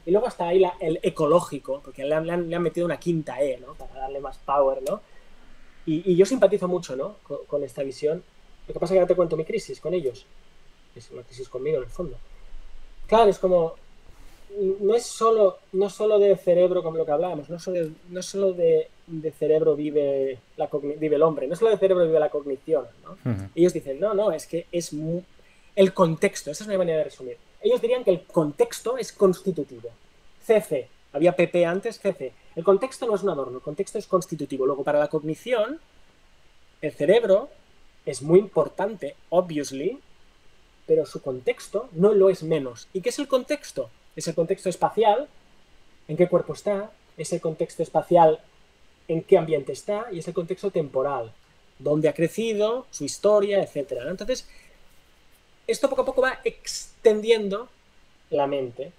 y luego está ahí el ecológico, porque le han metido una quinta E, ¿no? Para darle más power, ¿no? Y yo simpatizo mucho, ¿no? Con esta visión. Lo que pasa es que ahora te cuento mi crisis con ellos. Es una crisis conmigo, en el fondo. Claro, es como... No solo de cerebro como lo que hablábamos, no solo de cerebro vive el hombre, no solo de cerebro vive la cognición, ¿no? Ellos dicen, no, es que es el contexto, esa es una manera de resumir. Ellos dirían que el contexto es constitutivo. CC, había PP antes, CC. El contexto no es un adorno, el contexto es constitutivo. Luego, para la cognición, el cerebro es muy importante, obviously, pero su contexto no lo es menos. ¿Y qué es el contexto? Es el contexto espacial, en qué cuerpo está, es el contexto espacial, en qué ambiente está, y es el contexto temporal, dónde ha crecido, su historia, etc. Entonces, esto poco a poco va extendiendo la mente.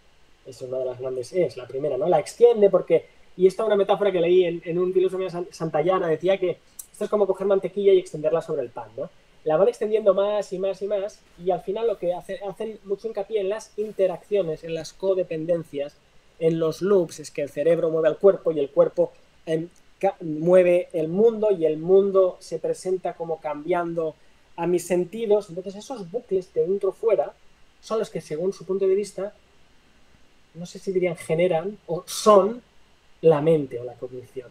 Es una de las grandes, es la primera, ¿no? La extiende porque, y esta es una metáfora que leí en un filósofo santayana, decía que esto es como coger mantequilla y extenderla sobre el pan, ¿no? La van extendiendo más y más y más, y al final lo que hacen mucho hincapié en las interacciones, en las codependencias, en los loops, es que el cerebro mueve al cuerpo y el cuerpo mueve el mundo y el mundo se presenta como cambiando a mis sentidos. Entonces esos bucles de dentro fuera son los que, según su punto de vista, no sé si dirían generan o son la mente o la cognición.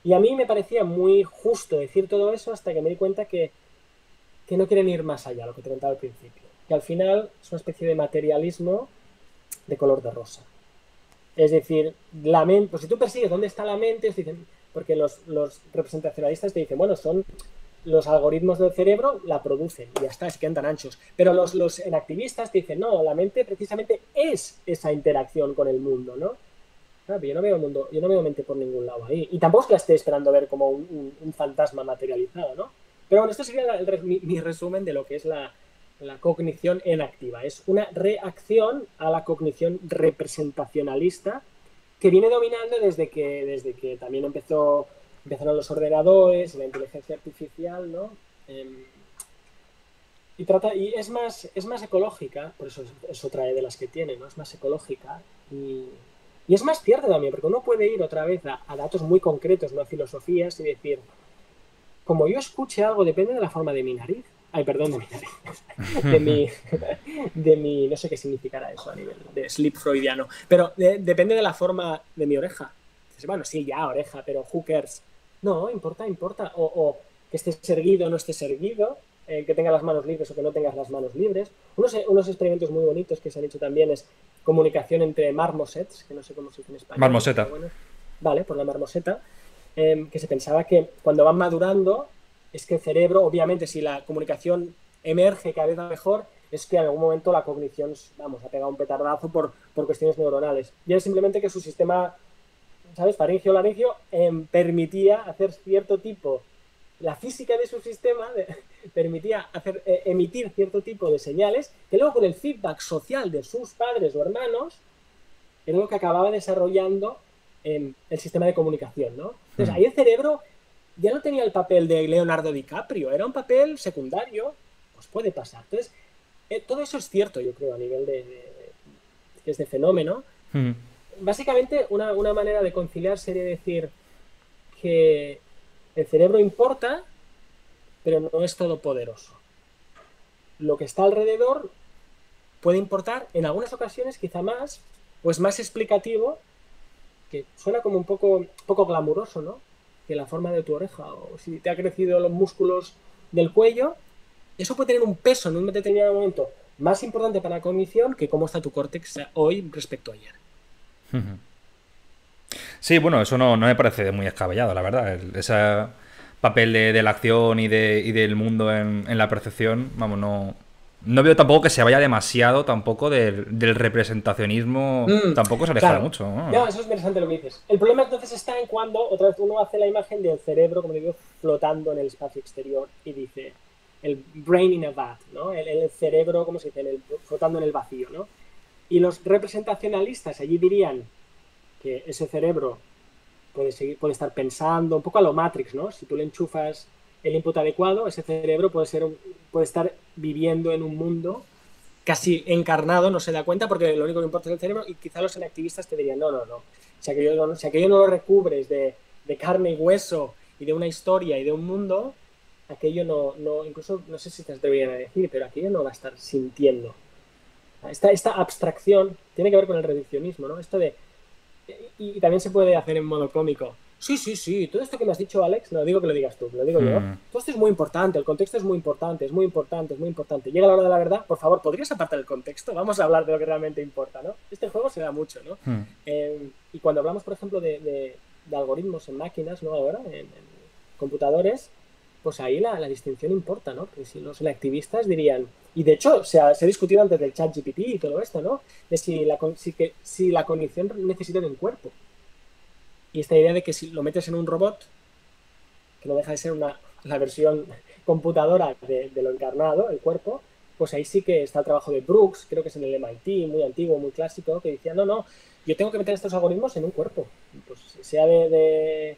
Y a mí me parecía muy justo decir todo eso hasta que me di cuenta que no quieren ir más allá, lo que te contaba al principio. Que al final es una especie de materialismo de color de rosa. Es decir, la mente, pues si tú persigues dónde está la mente, dicen, porque los representacionalistas te dicen, bueno, son los algoritmos del cerebro, la producen y ya está, es que quedan tan anchos. Pero los enactivistas te dicen, no, la mente precisamente es esa interacción con el mundo, ¿no? Claro, yo no veo mundo, yo no veo mente por ningún lado ahí. Y tampoco es que la esté esperando ver como un fantasma materializado, ¿no? Pero bueno, esto sería mi resumen de lo que es la cognición enactiva. Es una reacción a la cognición representacionalista que viene dominando desde que también empezaron los ordenadores, la inteligencia artificial, ¿no? Y es más ecológica, por eso es otra de las que tiene, ¿no? Es más ecológica y es más cierta también, porque uno puede ir otra vez a datos muy concretos, no a filosofías, y decir, como yo escuche algo, depende de la forma de mi nariz. Ay, perdón, de mi nariz. No sé qué significará eso a nivel de sleep freudiano. Pero depende de la forma de mi oreja. Dices, bueno, sí, ya, oreja, pero who cares? No, importa. O que estés erguido o no estés erguido, que tengas las manos libres o que no tengas las manos libres. Unos experimentos muy bonitos que se han hecho también es comunicación entre marmosets, que no sé cómo se dice en español. Marmoseta. Bueno, vale, por la marmoseta. Que se pensaba que cuando van madurando es que el cerebro, obviamente, si la comunicación emerge cada vez mejor, es que en algún momento la cognición, vamos, ha pegado un petardazo por cuestiones neuronales. Y es simplemente que su sistema, ¿sabes? Faringio-laringio permitía hacer cierto tipo, la física de su sistema permitía emitir cierto tipo de señales que luego con el feedback social de sus padres o hermanos era lo que acababa desarrollando el sistema de comunicación, ¿no? Entonces ahí el cerebro ya no tenía el papel de Leonardo DiCaprio, era un papel secundario, pues puede pasar. Entonces, todo eso es cierto, yo creo, a nivel de fenómeno. Básicamente, una manera de conciliar sería decir que el cerebro importa, pero no es todopoderoso. Lo que está alrededor puede importar, en algunas ocasiones quizá más, o es más explicativo, que suena como un poco glamuroso, ¿no? Que la forma de tu oreja, o si te ha crecido los músculos del cuello, eso puede tener un peso en un determinado momento más importante para la cognición que cómo está tu córtex hoy respecto a ayer. Sí, bueno, eso no me parece muy descabellado, la verdad. Ese papel de la acción y del mundo en la percepción, vamos, no veo tampoco que se vaya demasiado tampoco del representacionismo, tampoco se aleja claro. mucho, ¿no? No, eso es interesante lo que dices. El problema entonces está en cuando otra vez uno hace la imagen del cerebro, como digo, flotando en el espacio exterior y dice el brain in a vat, ¿no? El cerebro, ¿cómo se dice? Flotando en el vacío, ¿no? Y los representacionalistas allí dirían que ese cerebro puede estar pensando, un poco a lo Matrix, ¿no? Si tú le enchufas el input adecuado, ese cerebro puede estar viviendo en un mundo casi encarnado, no se da cuenta porque lo único que importa es el cerebro, y quizá los inactivistas te dirían, no. Si aquello no lo recubres de carne y hueso y de una historia y de un mundo, aquello no incluso, no sé si te atreverían a decir, pero aquello no va a estar sintiendo. Esta abstracción tiene que ver con el reduccionismo, ¿no? Esto de... Y también se puede hacer en modo cómico. Sí, todo esto que me has dicho, Alex, no digo que lo digas tú, lo digo yo. Todo esto es muy importante, el contexto es muy importante. Llega la hora de la verdad, por favor, ¿podrías apartar el contexto? Vamos a hablar de lo que realmente importa, ¿no? Este juego se da mucho, ¿no? Y cuando hablamos, por ejemplo, de algoritmos en máquinas, ¿no? Ahora, en computadores, pues ahí la distinción importa, ¿no? Porque si los activistas dirían... Y de hecho, se ha discutido antes del ChatGPT y todo esto, ¿no? De si la cognición necesita de un cuerpo. Y esta idea de que si lo metes en un robot, que no deja de ser la versión computadora de lo encarnado, el cuerpo, pues ahí sí que está el trabajo de Brooks, creo que es en el MIT, muy antiguo, muy clásico, que decía, no, yo tengo que meter estos algoritmos en un cuerpo, pues sea de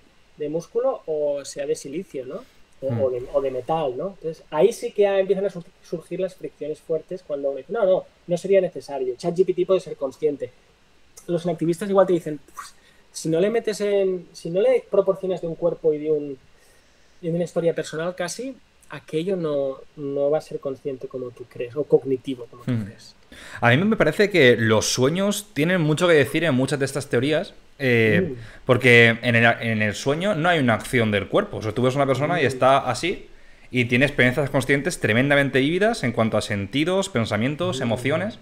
músculo o sea de silicio, ¿no? O de metal, ¿no? Entonces ahí sí que empiezan a surgir las fricciones fuertes cuando uno dice, no sería necesario, ChatGPT puede ser consciente. Los activistas igual te dicen, pues, si no le proporcionas de un cuerpo y de una historia personal casi, aquello no va a ser consciente como tú crees, o cognitivo como tú crees. A mí me parece que los sueños tienen mucho que decir en muchas de estas teorías, eh, Mm, porque en el sueño no hay una acción del cuerpo. O sea, tú ves una persona y mm, está así y tiene experiencias conscientes tremendamente vívidas en cuanto a sentidos, pensamientos, mm. emociones.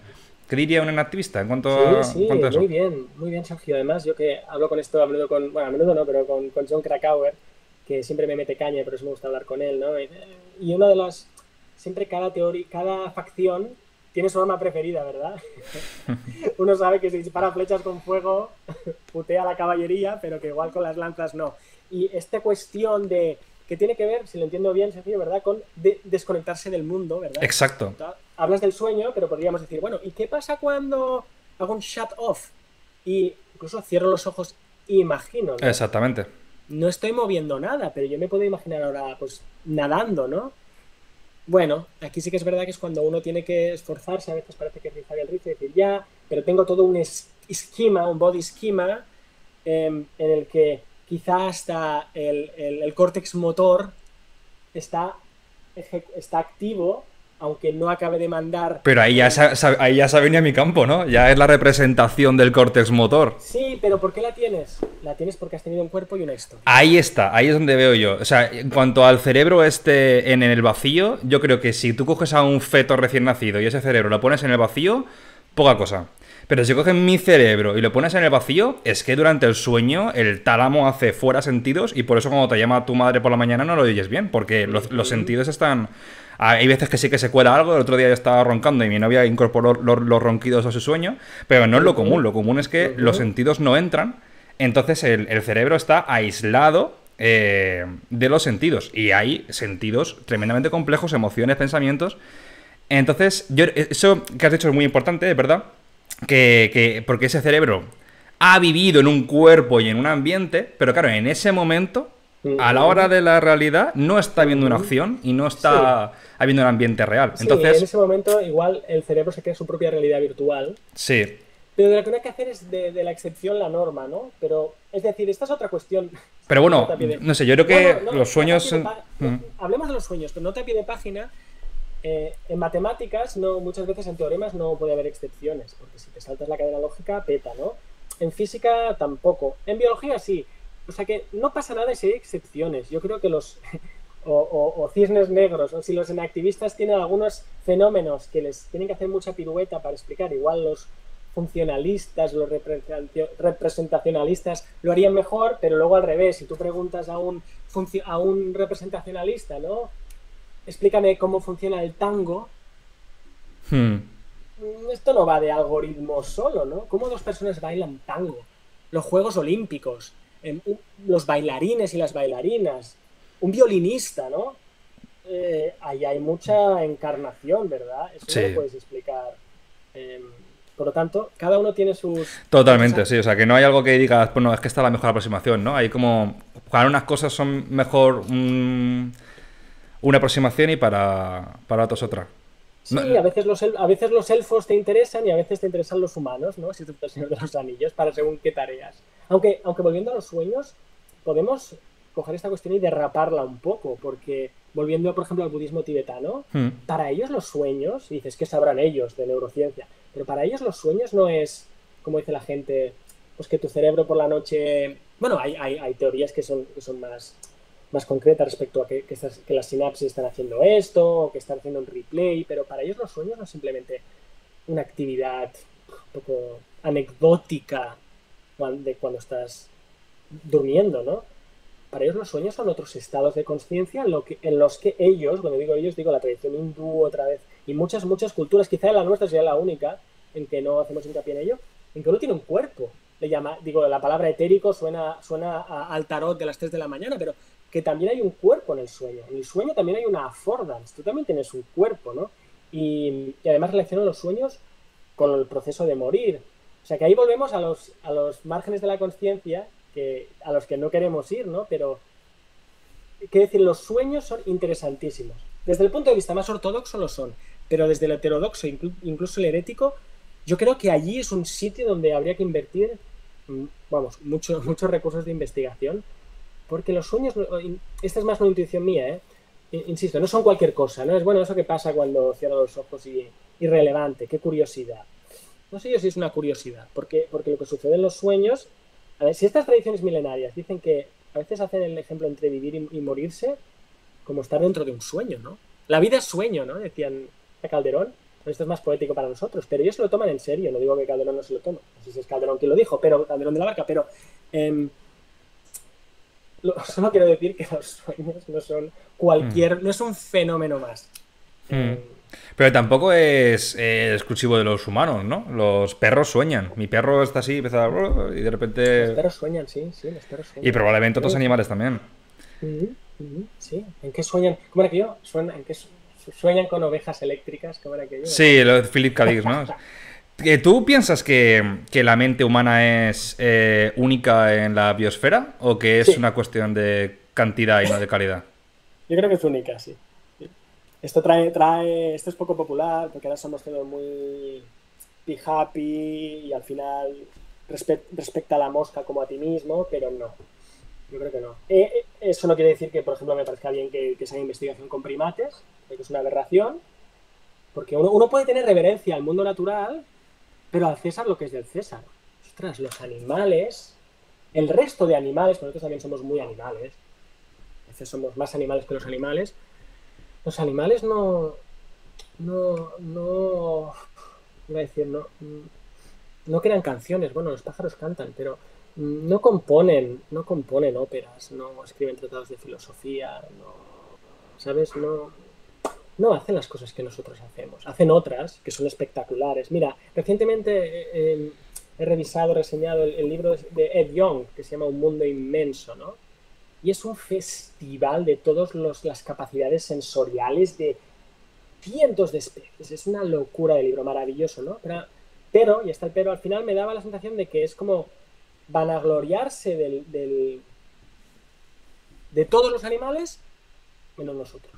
¿Qué diría un activista Sí, en cuanto sí, a eso? muy bien, Sergio. Además, yo que hablo con esto a menudo bueno, a menudo no, pero con John Krakauer, que siempre me mete caña, pero eso me gusta hablar con él, ¿no? Y una de las, siempre cada teoría, cada facción tiene su arma preferida, ¿verdad? Uno sabe que si dispara flechas con fuego, putea a la caballería, pero que igual con las lanzas no. Y esta cuestión de que tiene que ver, si lo entiendo bien, Sergio, ¿verdad? Con desconectarse del mundo, ¿verdad? Exacto. Hablas del sueño, pero podríamos decir, bueno, ¿y qué pasa cuando hago un shut off? Y incluso cierro los ojos e imagino, ¿no? Exactamente. No estoy moviendo nada, pero yo me puedo imaginar ahora, pues, nadando, ¿no? Bueno, aquí sí que es verdad que es cuando uno tiene que esforzarse, a veces parece que rizar el rizo y decir ya, pero tengo todo un esquema, un body schema, en el que quizá hasta el córtex motor está, está activo, aunque no acabe de mandar. Pero ahí ya se ha venido a mi campo, ¿no? Ya es la representación del córtex motor. Sí, pero ¿por qué la tienes? La tienes porque has tenido un cuerpo y una historia. Ahí está, ahí es donde veo yo. O sea, en cuanto al cerebro en el vacío, yo creo que si tú coges a un feto recién nacido y ese cerebro lo pones en el vacío, poca cosa. Pero si coges mi cerebro y lo pones en el vacío, es que durante el sueño el tálamo hace fuera sentidos y por eso cuando te llama tu madre por la mañana no lo oyes bien, porque los Ujú, sentidos están... Hay veces que sí que se cuela algo, el otro día yo estaba roncando y mi novia incorporó los ronquidos a su sueño, pero no es ujú, lo común es que ujú. los sentidos no entran, entonces el cerebro está aislado de los sentidos y hay sentidos tremendamente complejos, emociones, pensamientos. Entonces, eso que has dicho es muy importante, es verdad, porque ese cerebro ha vivido en un cuerpo y en un ambiente, pero claro, en ese momento, a la hora Ujú, de la realidad, no está habiendo una ujú. acción y no Sí, está habiendo un ambiente real. sí, en Entonces, ese momento igual el cerebro se crea su propia realidad virtual, sí. pero de lo que no hay que hacer es de la excepción la norma, ¿no? Pero, es decir, esta es otra cuestión, Pero no te bueno, pie de... no sé, yo creo No, no, que no, los no te sueños... pie de hablemos de los sueños, pero no te pie de página. En matemáticas, no, muchas veces en teoremas no puede haber excepciones, porque si te saltas la cadena lógica, peta, ¿no? En física tampoco. En biología sí. O sea que no pasa nada si hay excepciones. Yo creo que los... o cisnes negros, o si los enactivistas tienen algunos fenómenos que les tienen que hacer mucha pirueta para explicar, igual los funcionalistas, los representacionalistas lo harían mejor, pero luego al revés, si tú preguntas a un representacionalista, ¿no? Explícame cómo funciona el tango. hmm, Esto no va de algoritmos solo, ¿no? ¿Cómo dos personas bailan tango? Los Juegos Olímpicos, los bailarines y las bailarinas, un violinista, ¿no? Ahí hay mucha encarnación, ¿verdad? Eso no lo sí. puedes explicar. Eh, por lo tanto, cada uno tiene sus... Totalmente, sí. O sea, que no hay algo que digas, bueno, es que esta es la mejor aproximación, ¿no? Hay como... Para unas cosas son mejor una aproximación y para otras otra. No, Sí, a veces los elfos te interesan y a veces te interesan los humanos, ¿no? Si tú eres el Señor de los Anillos, para según qué tareas. Aunque volviendo a los sueños, podemos coger esta cuestión y derraparla un poco, porque volviendo, por ejemplo, al budismo tibetano, hmm, para ellos los sueños, y dices que sabrán ellos de neurociencia, pero para ellos los sueños no es, como dice la gente, pues que tu cerebro por la noche... Bueno, hay teorías que son más concreta respecto a que las sinapsis están haciendo esto, o que están haciendo un replay, pero para ellos los sueños no es simplemente una actividad un poco anecdótica de cuando estás durmiendo, ¿no? Para ellos los sueños son otros estados de conciencia en los que ellos, cuando digo ellos, digo la tradición hindú otra vez, y muchas culturas, quizá la nuestra sea la única en que no hacemos hincapié en ello, en que uno tiene un cuerpo. Digo, la palabra etérico suena al tarot de las 3 de la mañana, pero que también hay un cuerpo en el sueño. En el sueño también hay una affordance, tú también tienes un cuerpo, ¿no? Y además relacionan los sueños con el proceso de morir. O sea que ahí volvemos a los márgenes de la conciencia a los que no queremos ir, ¿no? Pero, quiero decir, los sueños son interesantísimos. Desde el punto de vista más ortodoxo lo son, pero desde el heterodoxo, incluso el herético, yo creo que allí es un sitio donde habría que invertir, vamos, muchos recursos de investigación, porque los sueños, esta es más una intuición mía, ¿eh? Insisto, no son cualquier cosa, ¿no? Es bueno eso que pasa cuando cierro los ojos y irrelevante, qué curiosidad. No sé yo si es una curiosidad, porque lo que sucede en los sueños, A ver, si estas tradiciones milenarias dicen que a veces hacen el ejemplo entre vivir y morirse, como estar dentro de un sueño, ¿no? La vida es sueño, ¿no? Decían a Calderón. Esto es más poético para nosotros, pero ellos se lo toman en serio. No digo que Calderón no se lo tome. No sé si es Calderón quien lo dijo, pero Calderón de la Barca, pero solo quiero decir que los sueños no son no es un fenómeno más. Pero tampoco es exclusivo de los humanos, ¿no? Los perros sueñan. Mi perro está así, empieza y de repente... Los perros sueñan, sí, los perros sueñan. Y probablemente otros animales también. Sí, ¿en qué sueñan? ¿Cómo era aquello? ¿En qué sueñan con ovejas eléctricas? ¿Cómo era aquello? Sí, lo de Philip K. Dick, ¿no? ¿Tú piensas que la mente humana es única en la biosfera o que es una cuestión de cantidad y no de calidad? Yo creo que es única, sí. Esto esto es poco popular porque ahora somos todos muy be happy y al final respecta a la mosca como a ti mismo, pero no. Yo creo que no. Eso no quiere decir que, por ejemplo, me parezca bien que se haga investigación con primates, porque es una aberración, porque uno puede tener reverencia al mundo natural, pero al César lo que es del César. Ostras, los animales, el resto de animales, nosotros también somos muy animales, a veces somos más animales que los animales iba a decir, no crean canciones, bueno, los pájaros cantan, pero no componen óperas, no escriben tratados de filosofía, ¿sabes? No hacen las cosas que nosotros hacemos, hacen otras que son espectaculares. Mira, recientemente he reseñado el libro de Ed Yong, que se llama Un mundo inmenso, ¿no? Y es un festival de todas las capacidades sensoriales de cientos de especies. Es una locura de libro, maravilloso, ¿no? Pero, y está el pero, al final me daba la sensación de que es como vanagloriarse de todos los animales, menos nosotros.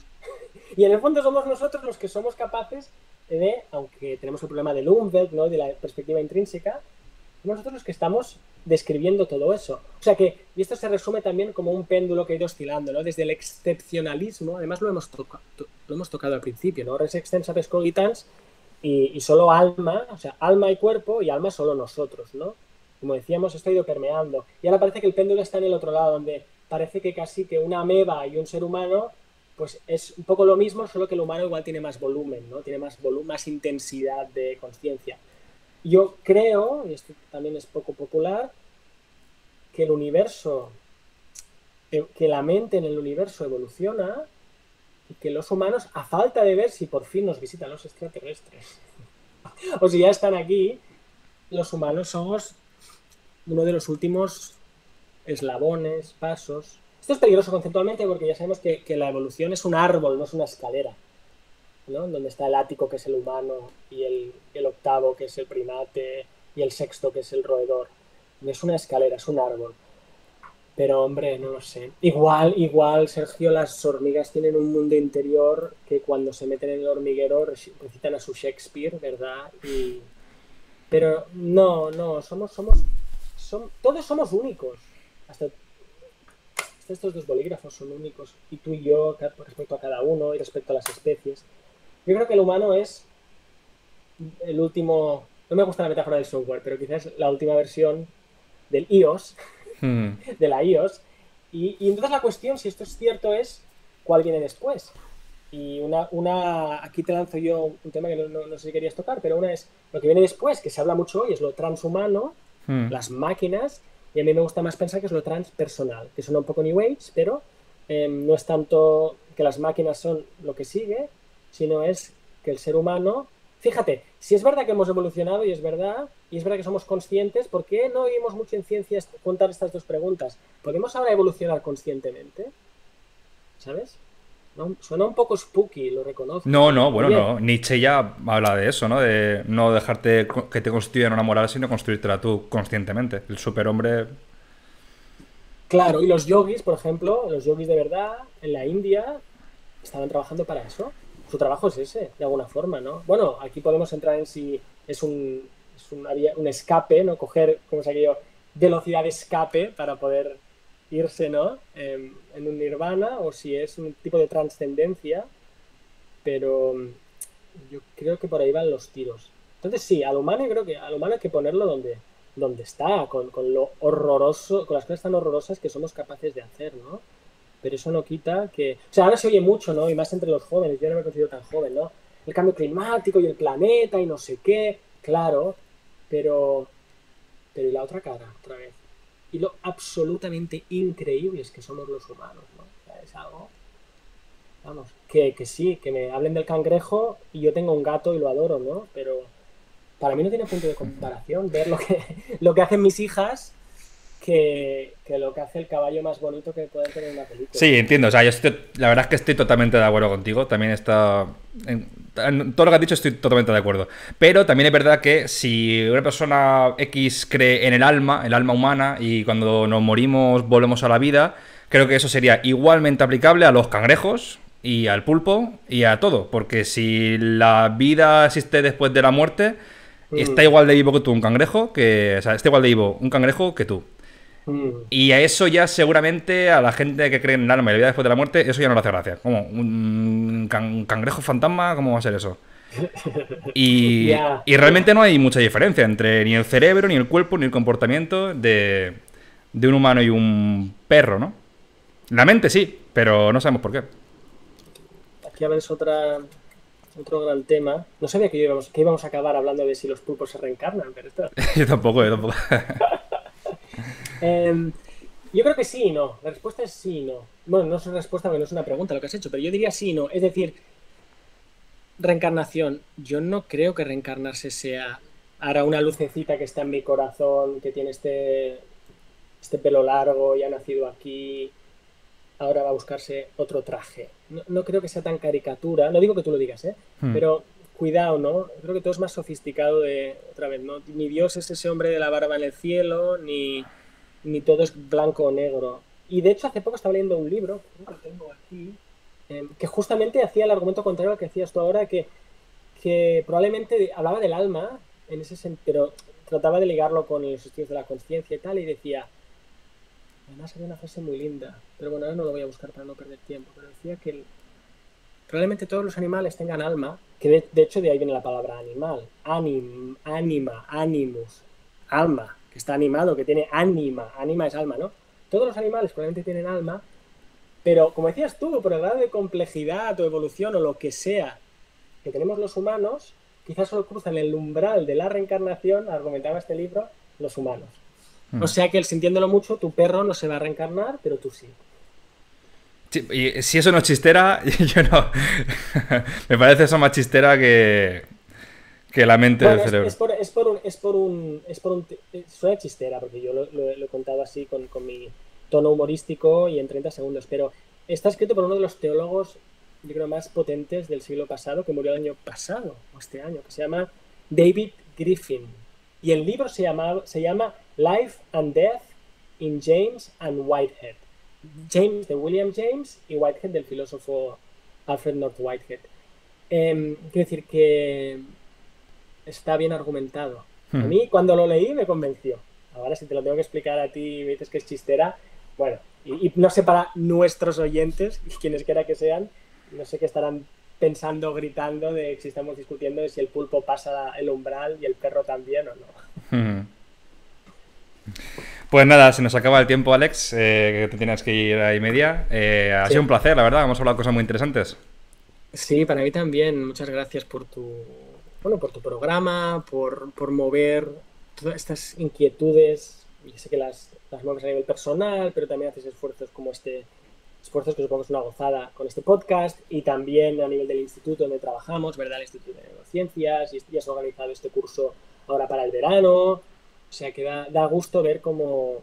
Y en el fondo somos nosotros los que somos capaces de, aunque tenemos el problema del Umwelt, ¿no? De la perspectiva intrínseca, somos nosotros los que estamos describiendo todo eso. O sea que, y esto se resume también como un péndulo que ha ido oscilando, ¿no? Desde el excepcionalismo, además lo hemos tocado al principio, ¿no? Res extensa pes cogitans y solo alma, o sea, alma y cuerpo, y alma solo nosotros, ¿no? Como decíamos, esto ha ido permeando. Y ahora parece que el péndulo está en el otro lado, donde parece que casi que una ameba y un ser humano, pues es un poco lo mismo, solo que el humano igual tiene más volumen, ¿no? Tiene más intensidad de conciencia. Yo creo, y esto también es poco popular, que el universo, que la mente en el universo evoluciona y que los humanos, a falta de ver si por fin nos visitan los extraterrestres o si ya están aquí, los humanos somos uno de los últimos eslabones, pasos. Esto es peligroso conceptualmente porque ya sabemos que la evolución es un árbol, no es una escalera, ¿no? Donde está el ático, que es el humano, y el octavo, que es el primate, y el sexto, que es el roedor. No es una escalera, es un árbol. Pero, hombre, no lo sé. Igual, Sergio, las hormigas tienen un mundo interior que cuando se meten en el hormiguero recitan a su Shakespeare, ¿verdad? Pero no, todos somos únicos. Hasta estos dos bolígrafos son únicos. Y tú y yo, respecto a cada uno y respecto a las especies. Yo creo que el humano es el último... No me gusta la metáfora del software, pero quizás la última versión del iOS, de la iOS. Y entonces la cuestión, si esto es cierto, es cuál viene después. Y aquí te lanzo yo un tema que no sé si querías tocar, pero una es lo que viene después, que se habla mucho hoy, es lo transhumano, las máquinas, y a mí me gusta más pensar que es lo transpersonal, que suena un poco New Age, pero no es tanto que las máquinas son lo que sigue, sino es que el ser humano... Fíjate, si es verdad que hemos evolucionado y es verdad que somos conscientes, ¿por qué no oímos mucho en ciencia contar estas dos preguntas? ¿Podemos ahora evolucionar conscientemente? ¿Sabes? No, suena un poco spooky, lo reconozco. No, bueno, no. Nietzsche ya habla de eso, ¿no? De no dejarte que te constituyan una moral, sino construírtela tú conscientemente. El superhombre... Claro, y los yogis, por ejemplo, los yogis de verdad, en la India, estaban trabajando para eso. Su trabajo es ese, de alguna forma, ¿no? Bueno, aquí podemos entrar en si es un escape, ¿no? Coger, como es aquello, velocidad de escape para poder irse, ¿no? En un nirvana, o si es un tipo de trascendencia, pero yo creo que por ahí van los tiros. Entonces sí, al humano yo creo que al humano hay que ponerlo donde dónde está, con lo horroroso, con las cosas tan horrorosas que somos capaces de hacer, ¿no? Pero eso no quita que... O sea, ahora se oye mucho, ¿no? Y más entre los jóvenes, yo no me considero tan joven, ¿no? El cambio climático y el planeta y no sé qué, claro, pero... Pero ¿y la otra cara, otra vez? Y lo absolutamente increíbles que somos los humanos, ¿no? O sea, es algo... Vamos, que sí, que me hablen del cangrejo y yo tengo un gato y lo adoro, ¿no? Pero para mí no tiene punto de comparación ver lo que hacen mis hijas que lo que hace el caballo más bonito que puede tener una película. Sí, entiendo. O sea, la verdad es que estoy totalmente de acuerdo contigo. También está... En todo lo que has dicho estoy totalmente de acuerdo. Pero también es verdad que si una persona X cree en el alma humana, y cuando nos morimos volvemos a la vida, creo que eso sería igualmente aplicable a los cangrejos y al pulpo y a todo. Porque si la vida existe después de la muerte, está igual de vivo que tú un cangrejo, o sea, está igual de vivo un cangrejo que tú. Y a eso ya seguramente a la gente que cree en el alma y la vida después de la muerte, eso ya no le hace gracia. ¿Cómo? ¿Un cangrejo fantasma? ¿Cómo va a ser eso? Ya. Y realmente no hay mucha diferencia entre ni el cerebro, ni el cuerpo, ni el comportamiento de un humano y un perro, ¿no? La mente sí, pero no sabemos por qué. Aquí ves otro gran tema. No sabía que íbamos a acabar hablando de si los pulpos se reencarnan, pero esto... Yo tampoco, yo tampoco. Yo creo que sí y no. La respuesta es sí y no. Bueno, no es una respuesta porque no es una pregunta lo que has hecho, pero yo diría sí y no. Es decir, reencarnación. Yo no creo que reencarnarse sea ahora una lucecita que está en mi corazón, que tiene este pelo largo y ha nacido aquí, ahora va a buscarse otro traje. No creo que sea tan caricatura. No digo que tú lo digas, ¿eh? Pero cuidado, ¿no? Creo que todo es más sofisticado otra vez, ¿no? Ni Dios es ese hombre de la barba en el cielo, ni todo es blanco o negro. Y de hecho hace poco estaba leyendo un libro, creo que lo tengo aquí, que justamente hacía el argumento contrario al que hacías tú ahora, que probablemente hablaba del alma, en ese pero trataba de ligarlo con los estudios de la conciencia y tal, y decía, además había una frase muy linda, pero bueno, ahora no lo voy a buscar para no perder tiempo, pero decía que probablemente todos los animales tengan alma, que de hecho de ahí viene la palabra animal, anima, animus, alma, que está animado, que tiene anima es alma, ¿no? Todos los animales probablemente tienen alma, pero como decías tú, por el grado de complejidad o evolución o lo que sea que tenemos los humanos, quizás solo cruzan el umbral de la reencarnación, argumentaba este libro, los humanos. O sea que, sintiéndolo mucho, tu perro no se va a reencarnar, pero tú sí. Sí, y si eso no es chistera, yo no. Me parece eso más chistera que la mente del cerebro. Suena chistera, porque yo lo he contado así con mi tono humorístico y en 30 segundos, pero está escrito por uno de los teólogos, yo creo, más potentes del siglo pasado, que murió el año pasado, o este año, que se llama David Griffin. Y el libro se llama Life and Death in James and Whitehead. James de William James y Whitehead del filósofo Alfred North Whitehead. Quiero decir que está bien argumentado. A mí cuando lo leí me convenció. Ahora si te lo tengo que explicar a ti y me dices que es chistera, bueno, y no sé para nuestros oyentes, quienes quiera que sean, no sé qué estarán pensando, gritando de si estamos discutiendo de si el pulpo pasa el umbral y el perro también o no. Pues nada, se nos acaba el tiempo, Alex, que te tienes que ir a y media. Ha sido un placer, la verdad, hemos hablado de cosas muy interesantes. Sí, para mí también. Muchas gracias por tu programa, por mover todas estas inquietudes. Yo sé que las mueves a nivel personal, pero también haces esfuerzos como esfuerzos que supongo que es una gozada con este podcast, y también a nivel del instituto donde trabajamos, ¿verdad? El Instituto de Neurociencias, y has organizado este curso ahora para el verano. O sea que da gusto ver cómo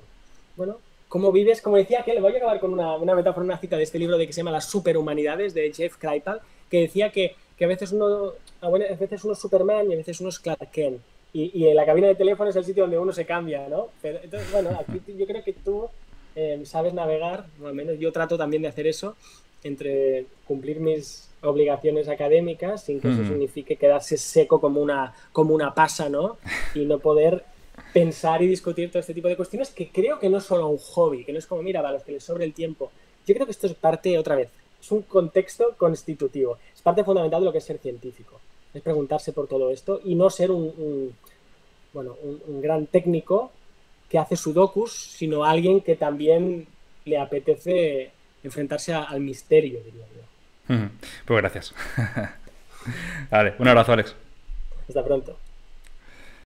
vives, como decía que le voy a acabar con una metáfora, una cita de este libro de que se llama Las Superhumanidades, de Jeff Kripal, que decía que a veces uno es Superman y a veces uno es Clark Kent. Y en la cabina de teléfono es el sitio donde uno se cambia, ¿no? Pero, entonces, bueno, aquí yo creo que tú sabes navegar, o al menos yo trato también de hacer eso, entre cumplir mis obligaciones académicas sin que eso signifique quedarse seco como una pasa, ¿no? Y no poder pensar y discutir todo este tipo de cuestiones, que creo que no es solo un hobby, que no es como, mira, a los que les sobre el tiempo. Yo creo que esto es parte, otra vez, es un contexto constitutivo, es parte fundamental de lo que es ser científico, es preguntarse por todo esto y no ser un bueno, un gran técnico que hace sudokus, sino alguien que también le apetece enfrentarse al misterio, diría yo. Pues gracias. Vale, un abrazo, Alex. Hasta pronto.